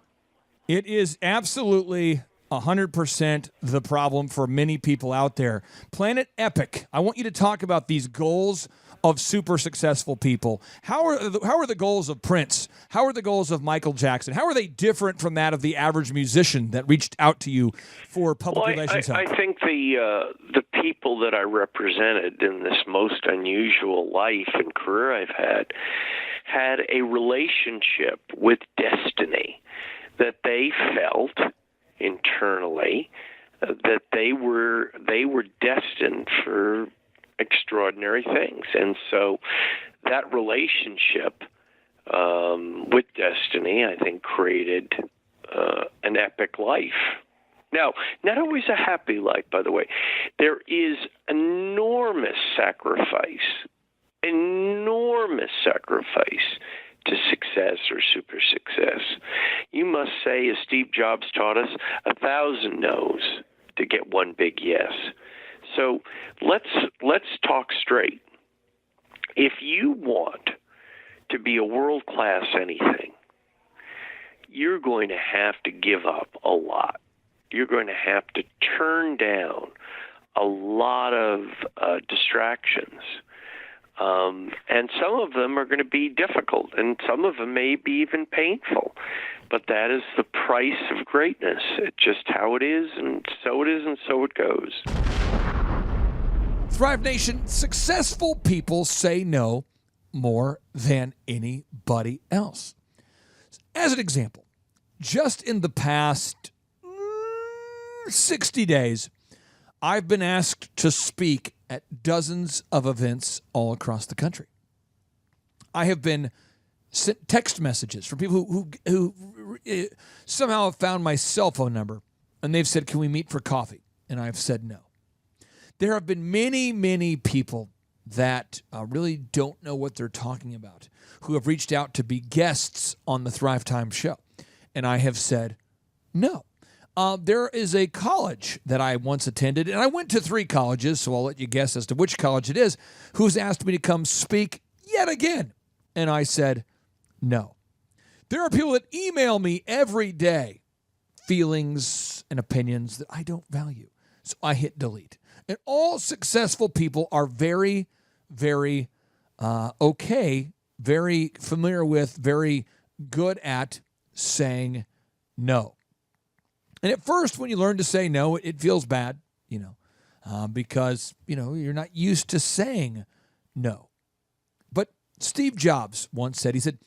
It is absolutely 100% the problem for many people out there. Planet Epic, I want you to talk about these goals of super successful people. How are the goals of Prince? How are the goals of Michael Jackson? How are they different from that of the average musician that reached out to you for public relations help? I think the people that I represented in this most unusual life and career I've had a relationship with destiny, that they felt internally that they were destined for extraordinary things. And so that relationship with destiny, I think, created an epic life. Now, not always a happy life, by the way. There is enormous sacrifice to success or super success. You must say, as Steve Jobs taught us, 1,000 no's to get one big yes. So let's talk straight. If you want to be a world-class anything, you're going to have to give up a lot. You're going to have to turn down a lot of distractions. And some of them are going to be difficult, and some of them may be even painful. But that is the price of greatness. It's just how it is, and so it goes. Thrive Nation, successful people say no more than anybody else. As an example, just in the past 60 days, I've been asked to speak at dozens of events all across the country. I have been sent text messages from people who somehow have found my cell phone number, and they've said, "Can we meet for coffee?" And I've said no. There have been many, many people that really don't know what they're talking about, who have reached out to be guests on the Thrivetime show, and I have said no. There is a college that I once attended, and I went to 3 colleges, so I'll let you guess as to which college it is, who's asked me to come speak yet again. And I said, no. There are people that email me every day feelings and opinions that I don't value. So I hit delete. And all successful people are very, very very familiar with, very good at saying no. And at first, when you learn to say no, it feels bad, because, you're not used to saying no. But Steve Jobs once said, he said,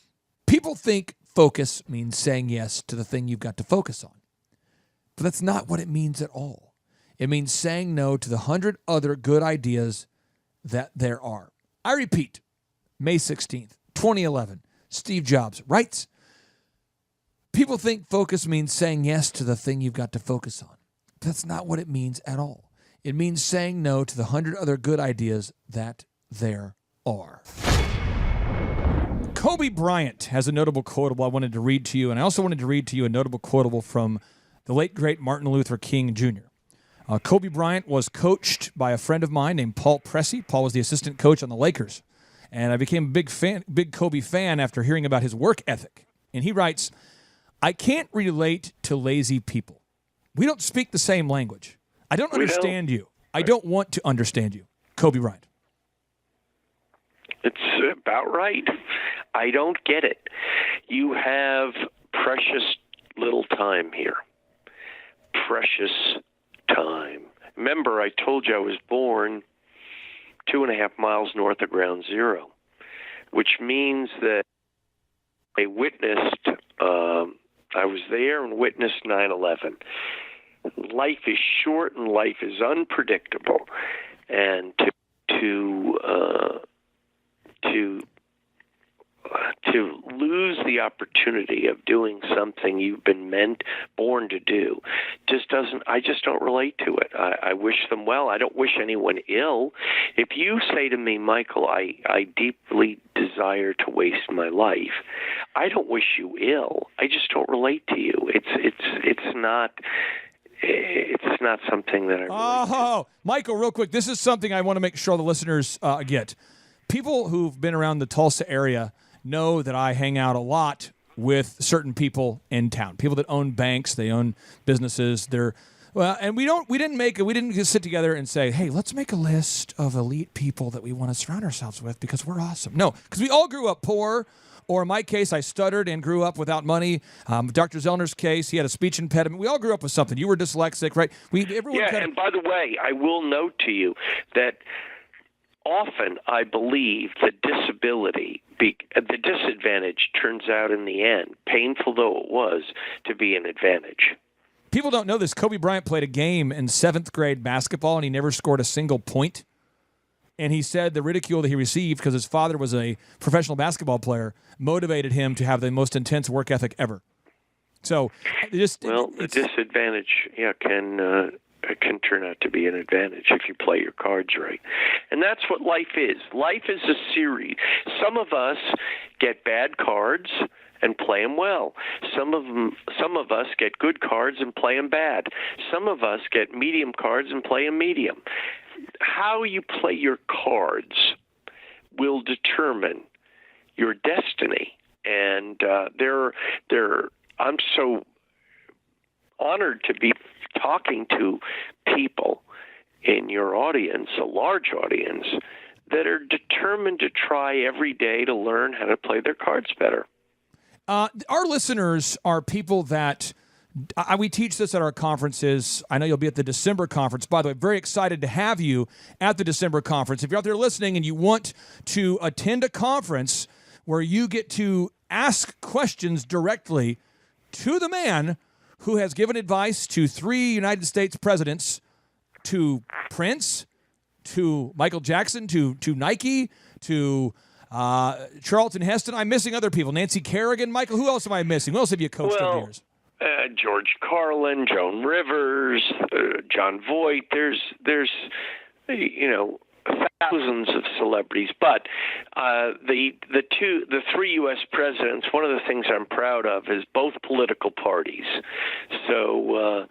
people think focus means saying yes to the thing you've got to focus on. But that's not what it means at all. It means saying no to the 100 other good ideas that there are. I repeat, May 16th, 2011, Steve Jobs writes, people think focus means saying yes to the thing you've got to focus on. But that's not what it means at all. It means saying no to the 100 other good ideas that there are. Kobe Bryant has a notable quotable I wanted to read to you, and I also wanted to read to you a notable quotable from the late, great Martin Luther King Jr. Kobe Bryant was coached by a friend of mine named Paul Pressey. Paul was the assistant coach on the Lakers, and I became a big Kobe fan after hearing about his work ethic. And he writes, I can't relate to lazy people. We don't speak the same language. I don't understand you. I don't want to understand you. Kobe Bryant. It's about right. I don't get it. You have precious little time here. Precious time. Remember, I told you I was born 2.5 miles north of Ground Zero, which means that I witnessed, I was there and witnessed 9/11. Life is short and life is unpredictable, and to lose the opportunity of doing something you've been born to do I just don't relate to it. I wish them well. I don't wish anyone ill. If you say to me, Michael, I deeply desire to waste my life, I don't wish you ill. I just don't relate to you. It's not something that I relate to. Michael, real quick, this is something I want to make sure the listeners get. People who've been around the Tulsa area know that I hang out a lot with certain people in town. People that own banks, they own businesses. And we didn't just sit together and say, hey, let's make a list of elite people that we want to surround ourselves with because we're awesome. No, because we all grew up poor. Or in my case, I stuttered and grew up without money. Dr. Zellner's case, he had a speech impediment. We all grew up with something. You were dyslexic, right? And by the way, I will note to you that often I believe the the disadvantage turns out in the end, painful though it was, to be an advantage. People don't know this. Kobe Bryant played a game in 7th grade basketball, and he never scored a single point. And he said the ridicule that he received because his father was a professional basketball player motivated him to have the most intense work ethic ever. So, the disadvantage, can turn out to be an advantage if you play your cards right. And that's what life is. Life is a series. Some of us get bad cards and play them well. Some of us get good cards and play them bad. Some of us get medium cards and play them medium. How you play your cards will determine your destiny. And I'm so honored to be talking to people in your audience, a large audience, that are determined to try every day to learn how to play their cards better. Our listeners are people that we teach this at our conferences. I know you'll be at the December conference. By the way, very excited to have you at the December conference. If you're out there listening and you want to attend a conference where you get to ask questions directly to the man who has given advice to 3 United States presidents, to Prince, to Michael Jackson, to Nike, to Charlton Heston. I'm missing other people. Nancy Kerrigan. Michael, who else am I missing? Who else have you coached over the years? George Carlin, Joan Rivers, John Voight. There's thousands of celebrities, but the 3 U.S. presidents. One of the things I'm proud of is both political parties. So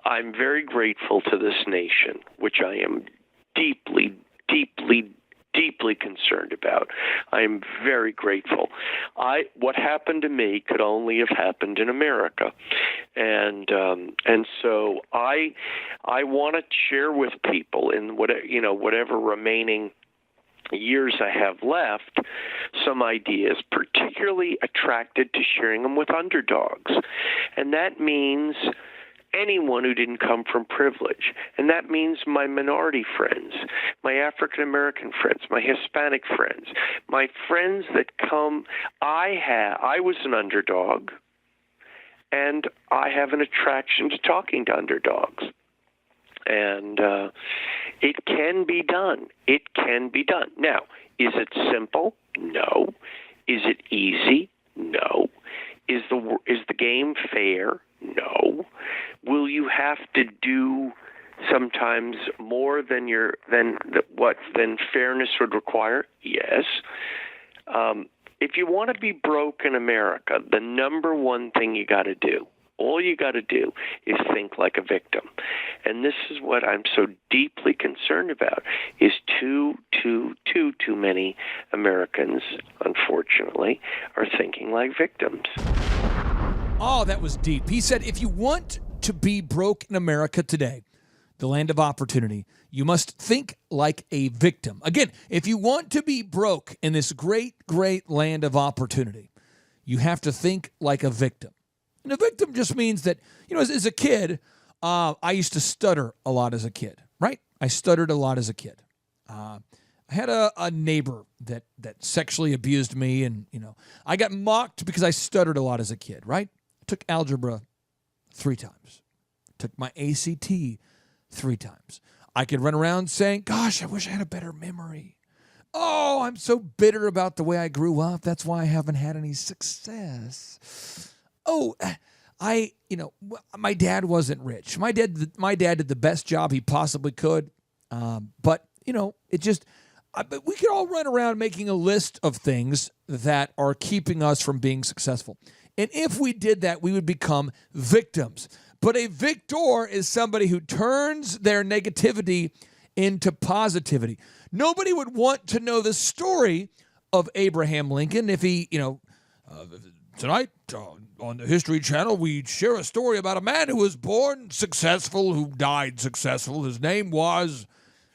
I'm very grateful to this nation, which I am deeply, deeply, deeply concerned about. I am very grateful. What happened to me could only have happened in America, and so I want to share with people in whatever remaining years I have left, some ideas, particularly attracted to sharing them with underdogs, and that means anyone who didn't come from privilege. And that means my minority friends, my African American friends, my Hispanic friends, my friends that come. I was an underdog, and I have an attraction to talking to underdogs. And it can be done. It can be done. Now, is it simple? No. Is it easy? No. Is the game fair? No. Will you have to do sometimes more than fairness would require? Yes. If you want to be broke in America, the number one thing you got to do, all you got to do, is think like a victim. And this is what I'm so deeply concerned about, is too many Americans, unfortunately, are thinking like victims. Oh, that was deep. He said, if you want to be broke in America today, the land of opportunity, you must think like a victim. Again, if you want to be broke in this great, great land of opportunity, you have to think like a victim. And a victim just means that, as a kid, I used to stutter a lot as a kid, right? I stuttered a lot as a kid. I had a neighbor that sexually abused me, and, I got mocked because I stuttered a lot as a kid, right? I took algebra 3 times. Took my ACT 3 times. I could run around saying, gosh, I wish I had a better memory. Oh, I'm so bitter about the way I grew up. That's why I haven't had any success. Oh, my dad wasn't rich. My dad did the best job he possibly could. But we could all run around making a list of things that are keeping us from being successful. And if we did that, we would become victims. But a victor is somebody who turns their negativity into positivity. Nobody would want to know the story of Abraham Lincoln if he, tonight on the History Channel, we share a story about a man who was born successful, who died successful. His name was...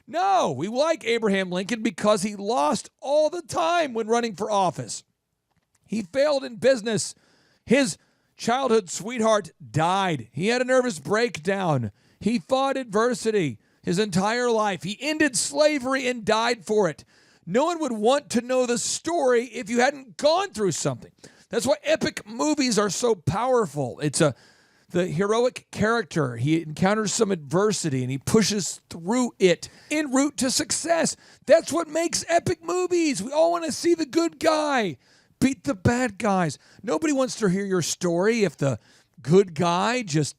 No, we like Abraham Lincoln because he lost all the time when running for office. He failed in business. His childhood sweetheart died. He had a nervous breakdown. He fought adversity his entire life. He ended slavery and died for it. No one would want to know the story if you hadn't gone through something. That's why epic movies are so powerful. It's the heroic character. He encounters some adversity and he pushes through it en route to success. That's what makes epic movies. We all want to see the good guy beat the bad guys. Nobody wants to hear your story if the good guy just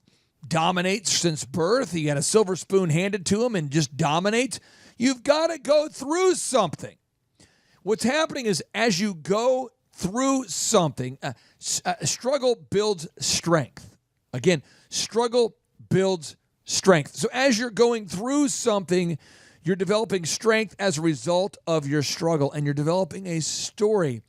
dominates since birth. He got a silver spoon handed to him and just dominates. You've got to go through something. What's happening is as you go through something, struggle builds strength. Again, struggle builds strength. So as you're going through something, you're developing strength as a result of your struggle, and you're developing a story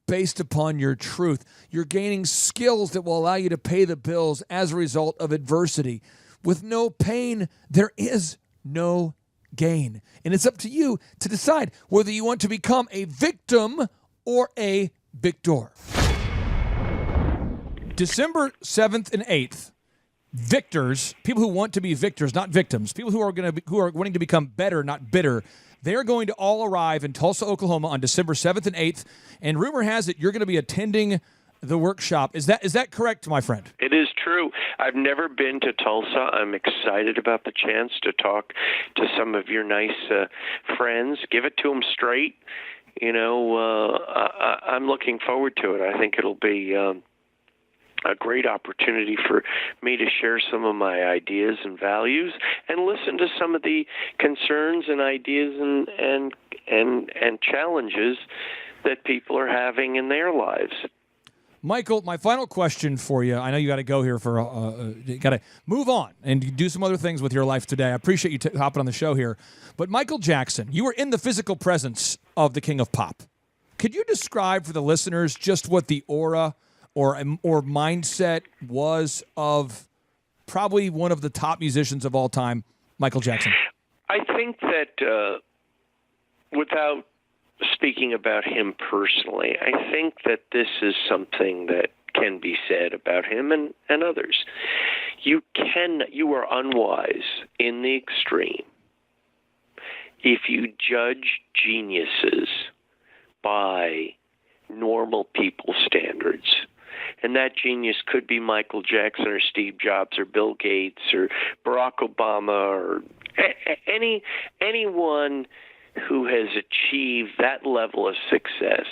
based upon your truth. You're gaining skills that will allow you to pay the bills as a result of adversity. With no pain, there is no gain. And it's up to you to decide whether you want to become a victim or a victor. December 7th and 8th, victors, people who want to be victors, not victims, people who are wanting to become better, not bitter, they're going to all arrive in Tulsa, Oklahoma on December 7th and 8th. And rumor has it you're going to be attending the workshop. Is that correct, my friend? It is true. I've never been to Tulsa. I'm excited about the chance to talk to some of your nice friends. Give it to them straight. I'm looking forward to it. I think it'll be a great opportunity for me to share some of my ideas and values and listen to some of the concerns and ideas and challenges that people are having in their lives. Michael, my final question for you. I know you got to go here for you got to move on and do some other things with your life today. I appreciate you hopping on the show here. But Michael Jackson, you were in the physical presence of the King of Pop. Could you describe for the listeners just what the aura or mindset was of probably one of the top musicians of all time, Michael Jackson? I think that without speaking about him personally, I think that this is something that can be said about him and others. You are unwise in the extreme if you judge geniuses by normal people's standards. And that genius could be Michael Jackson or Steve Jobs or Bill Gates or Barack Obama or anyone who has achieved that level of success.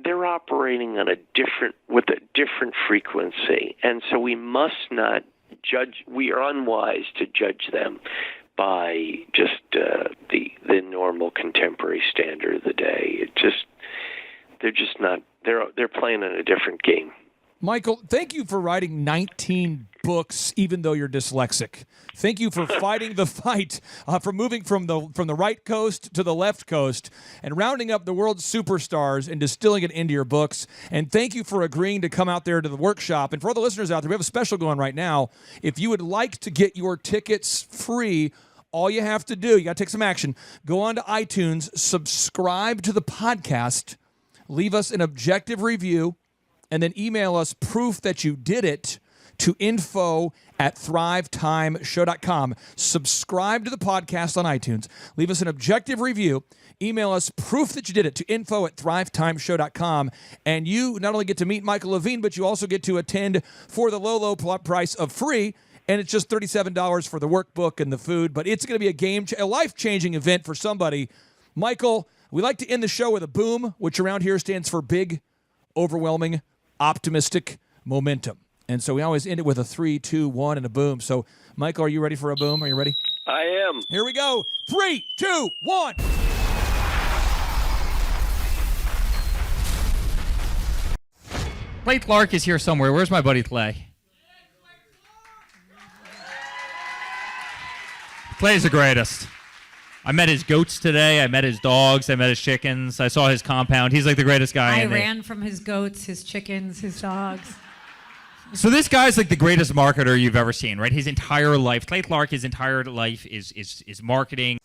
They're operating on with a different frequency. And so we must not judge, we are unwise to judge them by just the normal contemporary standard of the day. They're just not, they're playing in a different game. Michael, thank you for writing 19 books, even though you're dyslexic. Thank you for fighting the fight, for moving from the right coast to the left coast and rounding up the world's superstars and distilling it into your books. And thank you for agreeing to come out there to the workshop. And for all the listeners out there, we have a special going right now. If you would like to get your tickets free, all you have to do, you got to take some action. Go on to iTunes, subscribe to the podcast, leave us an objective review, and then email us proof that you did it to info@thrivetimeshow.com. Subscribe to the podcast on iTunes. Leave us an objective review. Email us proof that you did it to info@thrivetimeshow.com. And you not only get to meet Michael Levine, but you also get to attend for the low price of free. And it's just $37 for the workbook and the food. But it's going to be a life-changing event for somebody. Michael, we like to end the show with a boom, which around here stands for big, overwhelming, optimistic momentum. And so we always end it with a 3, 2, 1, and a boom. So, Michael, are you ready for a boom? Are you ready? I am. Here we go. 3, 2, 1. Clay Clark is here somewhere. Where's my buddy Clay? Clay's the greatest. I met his goats today. I met his dogs. I met his chickens. I saw his compound. He's like the greatest guy. I ran from his goats, his chickens, his dogs. So this guy's like the greatest marketer you've ever seen, right? His entire life, Clay Clark, his entire life is marketing.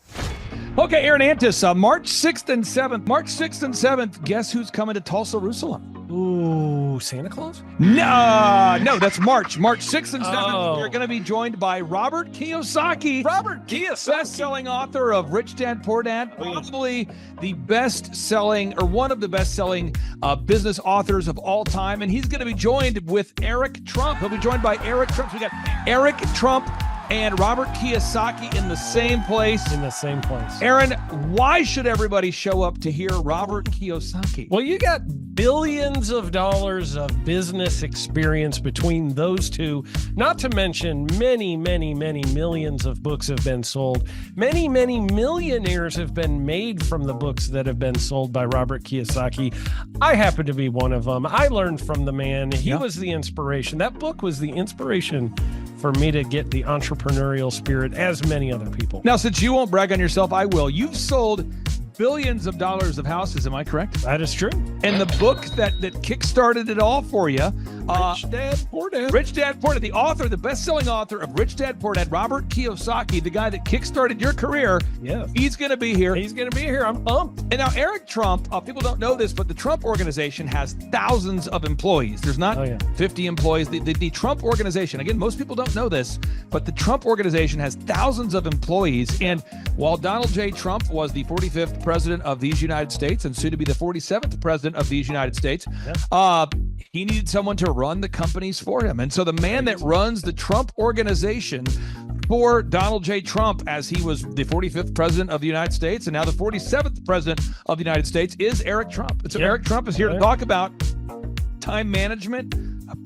Okay, Aaron Antis, March 6th and 7th. March 6th and 7th, guess who's coming to Tulsa, Jerusalem? Ooh, Santa Claus? No, that's March. March 6th and 7th, Oh. We're going to be joined by Robert Kiyosaki. Robert Kiyosaki. Best-selling author of Rich Dad, Poor Dad. Probably the best-selling, or one of the best-selling business authors of all time. And he's going to be joined with Eric Trump. He'll be joined by Eric Trump. So we got Eric Trump and Robert Kiyosaki in the same place. Aaron, why should everybody show up to hear Robert Kiyosaki? Well, you got billions of dollars of business experience between those two, not to mention many, many, many millions of books have been sold. Many, many millionaires have been made from the books that have been sold by Robert Kiyosaki. I happen to be one of them. I learned from the man. He was the inspiration. That book was the inspiration for me to get the entrepreneurial spirit, as many other people. Now, since you won't brag on yourself, I will. You've sold billions of dollars of houses, am I correct? That is true. And the book that kickstarted it all for you, Rich Dad, Poor Dad. Rich Dad, Poor Dad, the author, the best-selling author of Rich Dad, Poor Dad, Robert Kiyosaki, the guy that kickstarted your career. Yes. He's going to be here. He's going to be here. I'm pumped. And now Eric Trump, people don't know this, but the Trump organization has thousands of employees. There's not 50 employees. The Trump organization, again, most people don't know this, but the Trump organization has thousands of employees. And while Donald J. Trump was the 45th president of these United States and soon to be the 47th president of these United States, he needed someone to run the companies for him. And so the man that runs the Trump organization for Donald J. Trump, as he was the 45th president of the United States and now the 47th president of the United States, is Eric Trump. And so Eric Trump is here to talk about time management,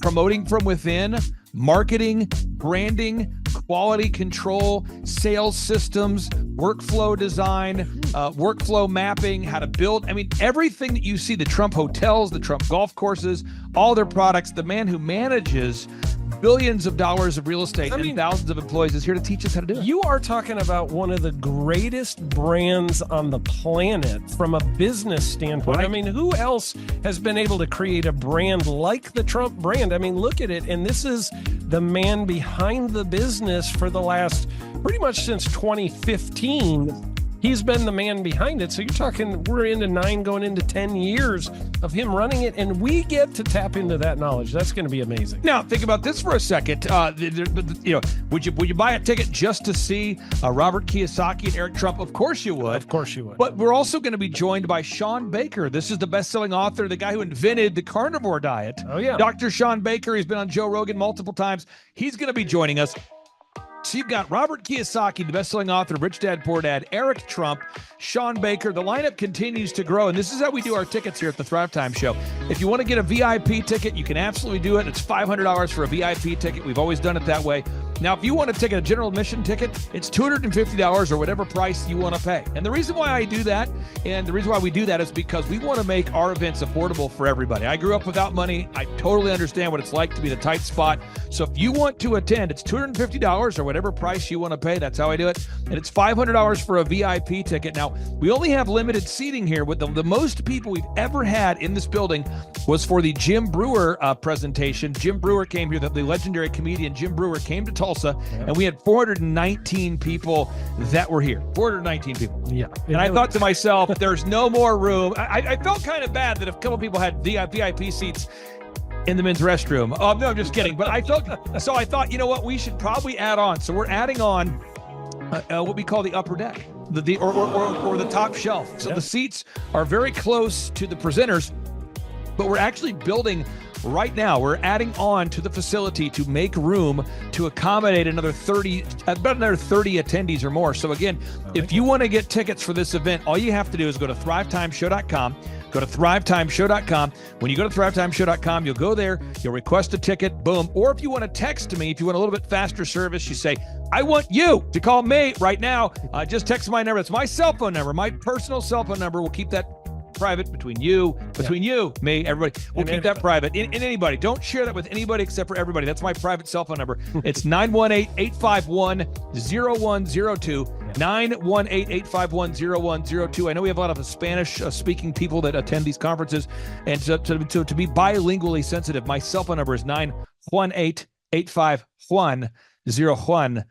promoting from within, marketing, branding, quality control, sales systems, workflow design, workflow mapping, how to build. I mean, everything that you see, the Trump hotels, the Trump golf courses, all their products, the man who manages billions of dollars of real estate and thousands of employees is here to teach us how to do it. You are talking about one of the greatest brands on the planet from a business standpoint. Right. I mean, who else has been able to create a brand like the Trump brand? I mean, look at it. And this is the man behind the business for the last pretty much since 2015. He's been the man behind it. So you're talking, we're into 9 going into 10 years of him running it, and we get to tap into that knowledge. That's going to be amazing. Now, think about this for a second. Would you buy a ticket just to see Robert Kiyosaki and Eric Trump? Of course you would. Of course you would. But we're also going to be joined by Sean Baker. This is the best-selling author, the guy who invented the carnivore diet. Oh, yeah. Dr. Sean Baker. He's been on Joe Rogan multiple times. He's going to be joining us. So you've got Robert Kiyosaki, the best-selling author of Rich Dad, Poor Dad, Eric Trump, Sean Baker. The lineup continues to grow, and this is how we do our tickets here at the Thrivetime Show. If you want to get a VIP ticket, you can absolutely do it. It's $500 for a VIP ticket. We've always done it that way. Now, if you want to take a general admission ticket, it's $250 or whatever price you want to pay. And the reason why I do that, and the reason why we do that is because we want to make our events affordable for everybody. I grew up without money. I totally understand what it's like to be in a tight spot. So if you want to attend, it's $250 or whatever price you want to pay. That's how I do it. And it's $500 for a VIP ticket. Now, we only have limited seating here. With the most people we've ever had in this building was for the Jim Brewer presentation. Jim Brewer came here, the legendary comedian Jim Brewer came to Tulsa, and we had 419 people that were here. 419 people. Yeah. And I thought to myself, there's no more room. I felt kind of bad that a couple people had VIP seats in the men's restroom. Oh, no, I'm just kidding. But I thought, you know what, we should probably add on. So we're adding on what we call the upper deck, or the top shelf. So the seats are very close to the presenters, but we're actually building right now. We're adding on to the facility to make room to accommodate about another 30 attendees or more. So again, if you want to get tickets for this event, all you have to do is go to thrivetimeshow.com. Go to thrivetimeshow.com. When you go to thrivetimeshow.com, you'll go there, you'll request a ticket, boom. Or if you want to text me, if you want a little bit faster service, you say, I want you to call me right now. Just text my number. It's my cell phone number, my personal cell phone number. We'll keep that private between you, me, everybody. We'll keep that private. And anybody, don't share that with anybody except for everybody. That's my private cell phone number. It's 918-851-0102. 918-851-0102. I know we have a lot of Spanish-speaking people that attend these conferences, and so to be bilingually sensitive, my cell phone number is 918-851-0102.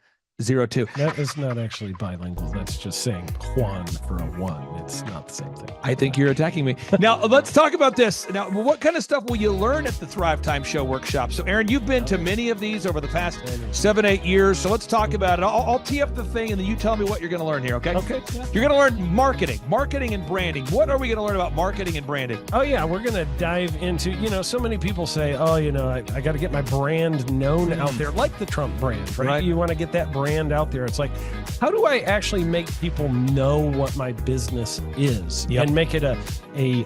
That is not actually bilingual. That's just saying Juan for a one. It's not the same thing. I think you're attacking me. Now, let's talk about this. Now, what kind of stuff will you learn at the Thrivetime Show workshop? So, Aaron, you've been to many of these over the past 7-8 years. So let's talk about it. I'll tee up the thing, and then you tell me what you're going to learn here, okay? Okay. Yeah. You're going to learn marketing and branding. What are we going to learn about marketing and branding? Oh, yeah. We're going to dive into, so many people say, I got to get my brand known out there, like the Trump brand, right? You want to get that brand out there. It's like, how do I actually make people know what my business is and make it a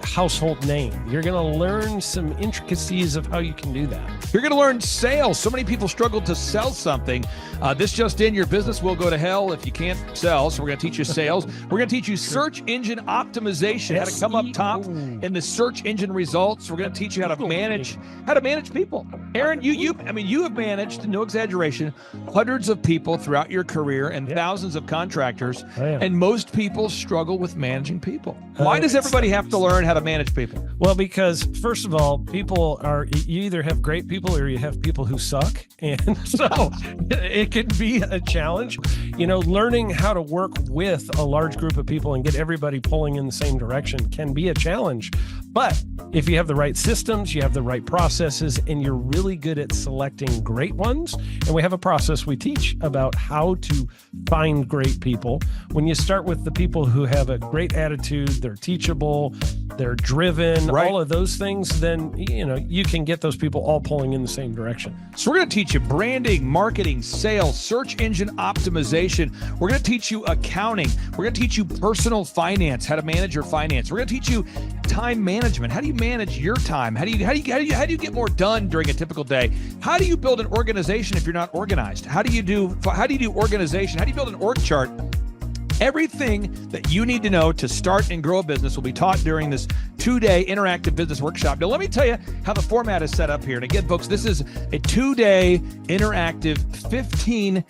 household name? You're going to learn some intricacies of how you can do that. You're going to learn sales. So many people struggle to sell something. This just in, your business will go to hell if you can't sell. So we're going to teach you sales. We're going to teach you search engine optimization, how to come up top in the search engine results. We're going to teach you how to manage people. Aaron, you have managed, no exaggeration, hundreds of people throughout your career and thousands of contractors. And most people struggle with managing people. Why does everybody have to learn how to manage people? Well, because first of all, you either have great people or you have people who suck. And so it can be a challenge, learning how to work with a large group of people and get everybody pulling in the same direction can be a challenge. But if you have the right systems, you have the right processes, and you're really good at selecting great ones, and we have a process we teach about how to find great people. When you start with the people who have a great attitude, they're teachable, they're driven, all of those things, then, you can get those people all pulling in the same direction. So we're going to teach you branding, marketing, sales, search engine optimization. We're going to teach you accounting. We're going to teach you personal finance, how to manage your finance. We're going to teach you time management. How do you manage your time? How do you get more done during a typical day? How do you build an organization if you're not organized? How do you do organization? How do you build an org chart? Everything that you need to know to start and grow a business will be taught during this 2-day interactive business workshop. Now, let me tell you how the format is set up here. And again, folks, this is a 2-day interactive 15.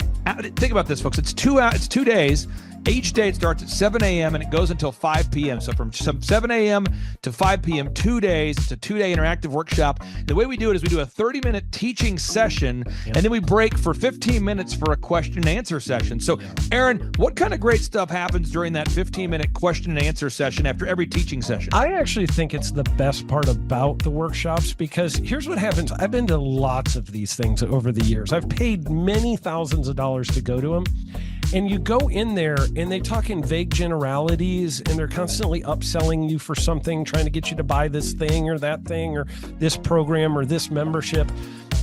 Think about this, folks. It's 2 days. Each day it starts at 7 a.m. and it goes until 5 p.m. So from 7 a.m. to 5 p.m., 2 days. It's a 2-day interactive workshop. The way we do it is we do a 30-minute teaching session, and then we break for 15 minutes for a question and answer session. So, Aaron, what kind of great stuff happens during that 15-minute question and answer session after every teaching session? I actually think it's the best part about the workshops, because here's what happens. I've been to lots of these things over the years. I've paid many thousands of dollars to go to them. And you go in there and they talk in vague generalities, and they're constantly upselling you for something, trying to get you to buy this thing or that thing or this program or this membership.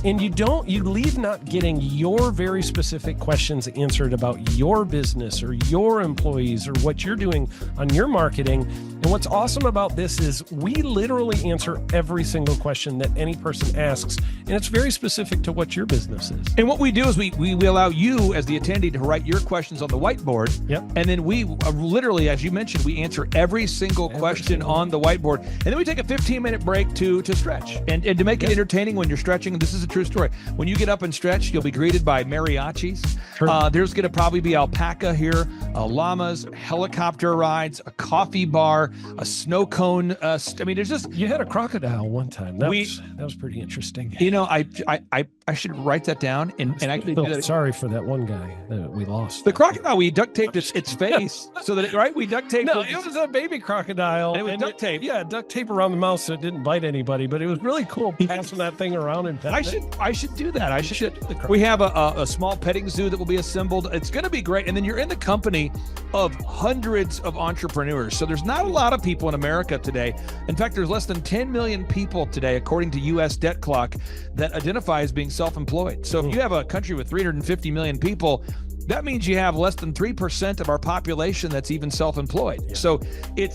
And you leave not getting your very specific questions answered about your business or your employees or what you're doing on your marketing. And what's awesome about this is we literally answer every single question that any person asks, and it's very specific to what your business is. And what we do is we allow you as the attendee to write your questions on the whiteboard. Yep. And then we literally, as you mentioned, we answer every single question on the whiteboard. And then we take a 15-minute break to stretch and to make it entertaining when you're stretching. This is a true story. When you get up and stretch, you'll be greeted by mariachis. Sure. There's going to probably be alpaca here, llamas, helicopter rides, a coffee bar, a snow cone. I mean, there's just... You had a crocodile one time. That was pretty interesting. You know, I should write that down and actually do that. Sorry for that one guy that we lost. The crocodile, we duct taped its face so that we duct taped. No, it was a baby crocodile. And it was duct tape. Yeah, duct tape around the mouth so it didn't bite anybody. But it was really cool passing that thing around and petting I should do that. We have a small petting zoo that will be assembled. It's going to be great. And then you're in the company of hundreds of entrepreneurs. So there's not a lot of people in America today. In fact, there's less than 10 million people today, according to U.S. Debt Clock, that identify as being self-employed. So if you have a country with 350 million people, that means you have less than 3% of our population that's even self-employed. Yeah. So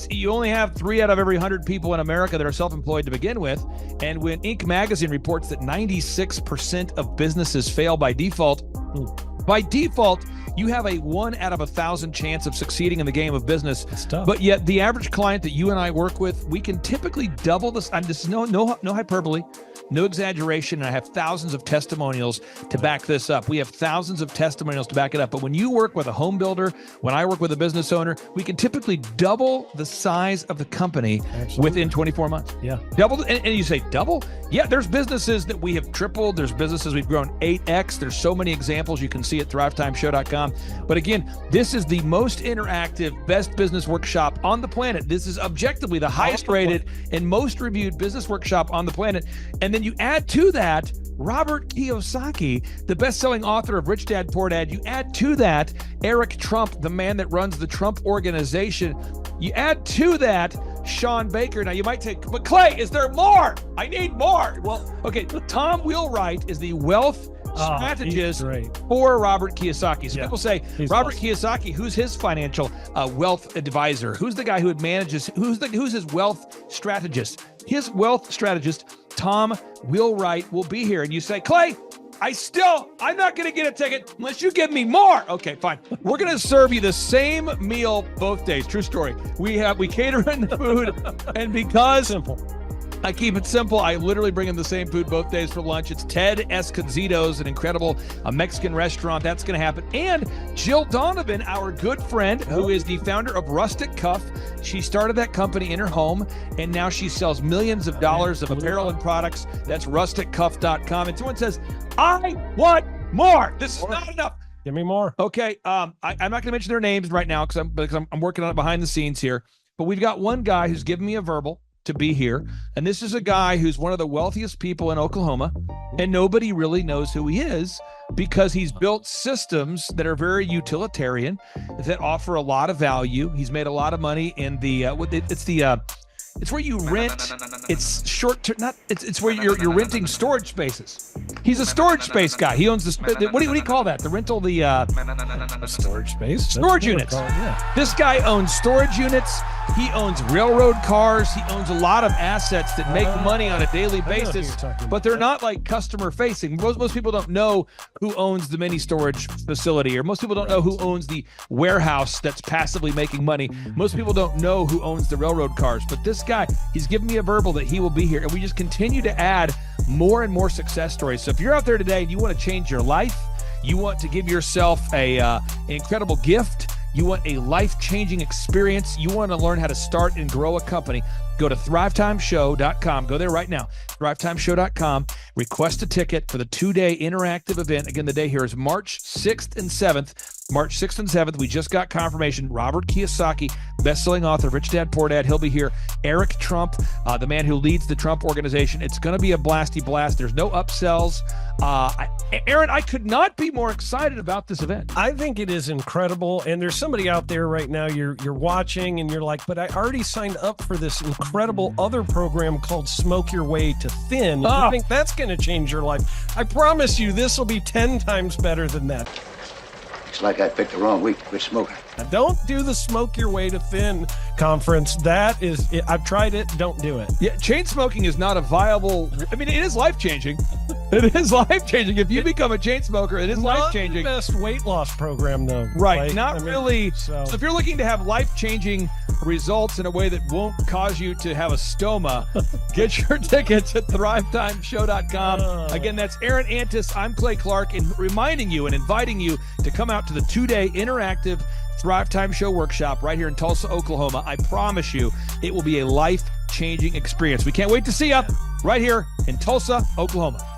you only have 3 out of every 100 people in America that are self-employed to begin with. And when Inc. magazine reports that 96% of businesses fail by default, you have a 1 out of 1,000 chance of succeeding in the game of business. It's tough. But yet the average client that you and I work with, we can typically double this. This is no hyperbole, no exaggeration. And I have thousands of testimonials to back this up. We have thousands of testimonials to back it up. But when you work with a home builder, when I work with a business owner, we can typically double the size of the company within 24 months. Yeah. Double. And you say double? Yeah, there's businesses that we have tripled. There's businesses we've grown 8x. There's so many examples you can see at thrivetimeshow.com. But again, this is the most interactive, best business workshop on the planet. This is objectively the highest rated and most reviewed business workshop on the planet. And then you add to that Robert Kiyosaki, the best-selling author of Rich Dad, Poor Dad. You add to that Eric Trump, the man that runs the Trump Organization. You add to that Sean Baker. Now you might take, but Clay, is there more? I need more. Well, okay, Tom Wheelwright is the wealth strategist for Robert Kiyosaki. So people say, Robert Kiyosaki, who's his financial wealth advisor? Who's the guy who manages, who's his wealth strategist? His wealth strategist, Tom Wheelwright, will be here. And you say, Clay, I'm not going to get a ticket unless you give me more. Okay, fine. We're going to serve you the same meal both days. True story. We cater in the food, and because I keep it simple, I literally bring in the same food both days for lunch. It's Ted Escondido's, an incredible Mexican restaurant. That's going to happen. And Jill Donovan, our good friend, who is the founder of Rustic Cuff. She started that company in her home, and now she sells millions of dollars of apparel and products. That's rusticcuff.com. And someone says, I want more. This is not enough. Give me more. Okay. I'm not going to mention their names right now because I'm working on it behind the scenes here. But we've got one guy who's given me a verbal to be here. And this is a guy who's one of the wealthiest people in Oklahoma, and nobody really knows who he is because he's built systems that are very utilitarian, that offer a lot of value. He's made a lot of money in it's where you rent. It's short term. It's where you're renting storage spaces. He's a storage space guy. He owns what do you call that? The rental, storage space. Storage units. This guy owns storage units. He owns railroad cars. He owns a lot of assets that make money on a daily basis, but they're not like customer facing. Most people don't know who owns the mini storage facility, or most people don't know who owns the warehouse that's passively making money. Most people don't know who owns the railroad cars, but this guy, he's given me a verbal that he will be here, and we just continue to add more and more success stories. So if you're out there today and you want to change your life, you want to give yourself an incredible gift, you want a life-changing experience, you want to learn how to start and grow a company, go to thrivetimeshow.com. Go there right now, thrivetimeshow.com. Request a ticket for the 2-day interactive event. Again, the day here is March 6th and 7th. March 6th and 7th, we just got confirmation. Robert Kiyosaki, best-selling author of Rich Dad, Poor Dad, he'll be here. Eric Trump, the man who leads the Trump Organization. It's going to be a blasty blast. There's no upsells. Aaron, I could not be more excited about this event. I think it is incredible. And there's somebody out there right now, you're watching and you're like, but I already signed up for this incredible other program called Smoke Your Way to Thin. I think that's going to change your life. I promise you, this will be 10 times better than that. Looks like I picked the wrong week to quit smoking. Now, don't do the Smoke Your Way to Thin, conference. That is, I've tried it. Don't do it. Yeah, chain smoking is not a viable. I mean, it is life changing. It is life changing. If you become a chain smoker, it is life changing. Not the best weight loss program, though. Right, Like, not I mean, really. So So if you're looking to have life-changing results in a way that won't cause you to have a stoma, get your tickets at thrivetimeshow.com. Again, that's Aaron Antis. I'm Clay Clark, and reminding you and inviting you to come out to the 2-day interactive Thrive Time Show workshop right here in Tulsa, Oklahoma. I promise you, it will be a life-changing experience. We can't wait to see you right here in Tulsa, Oklahoma.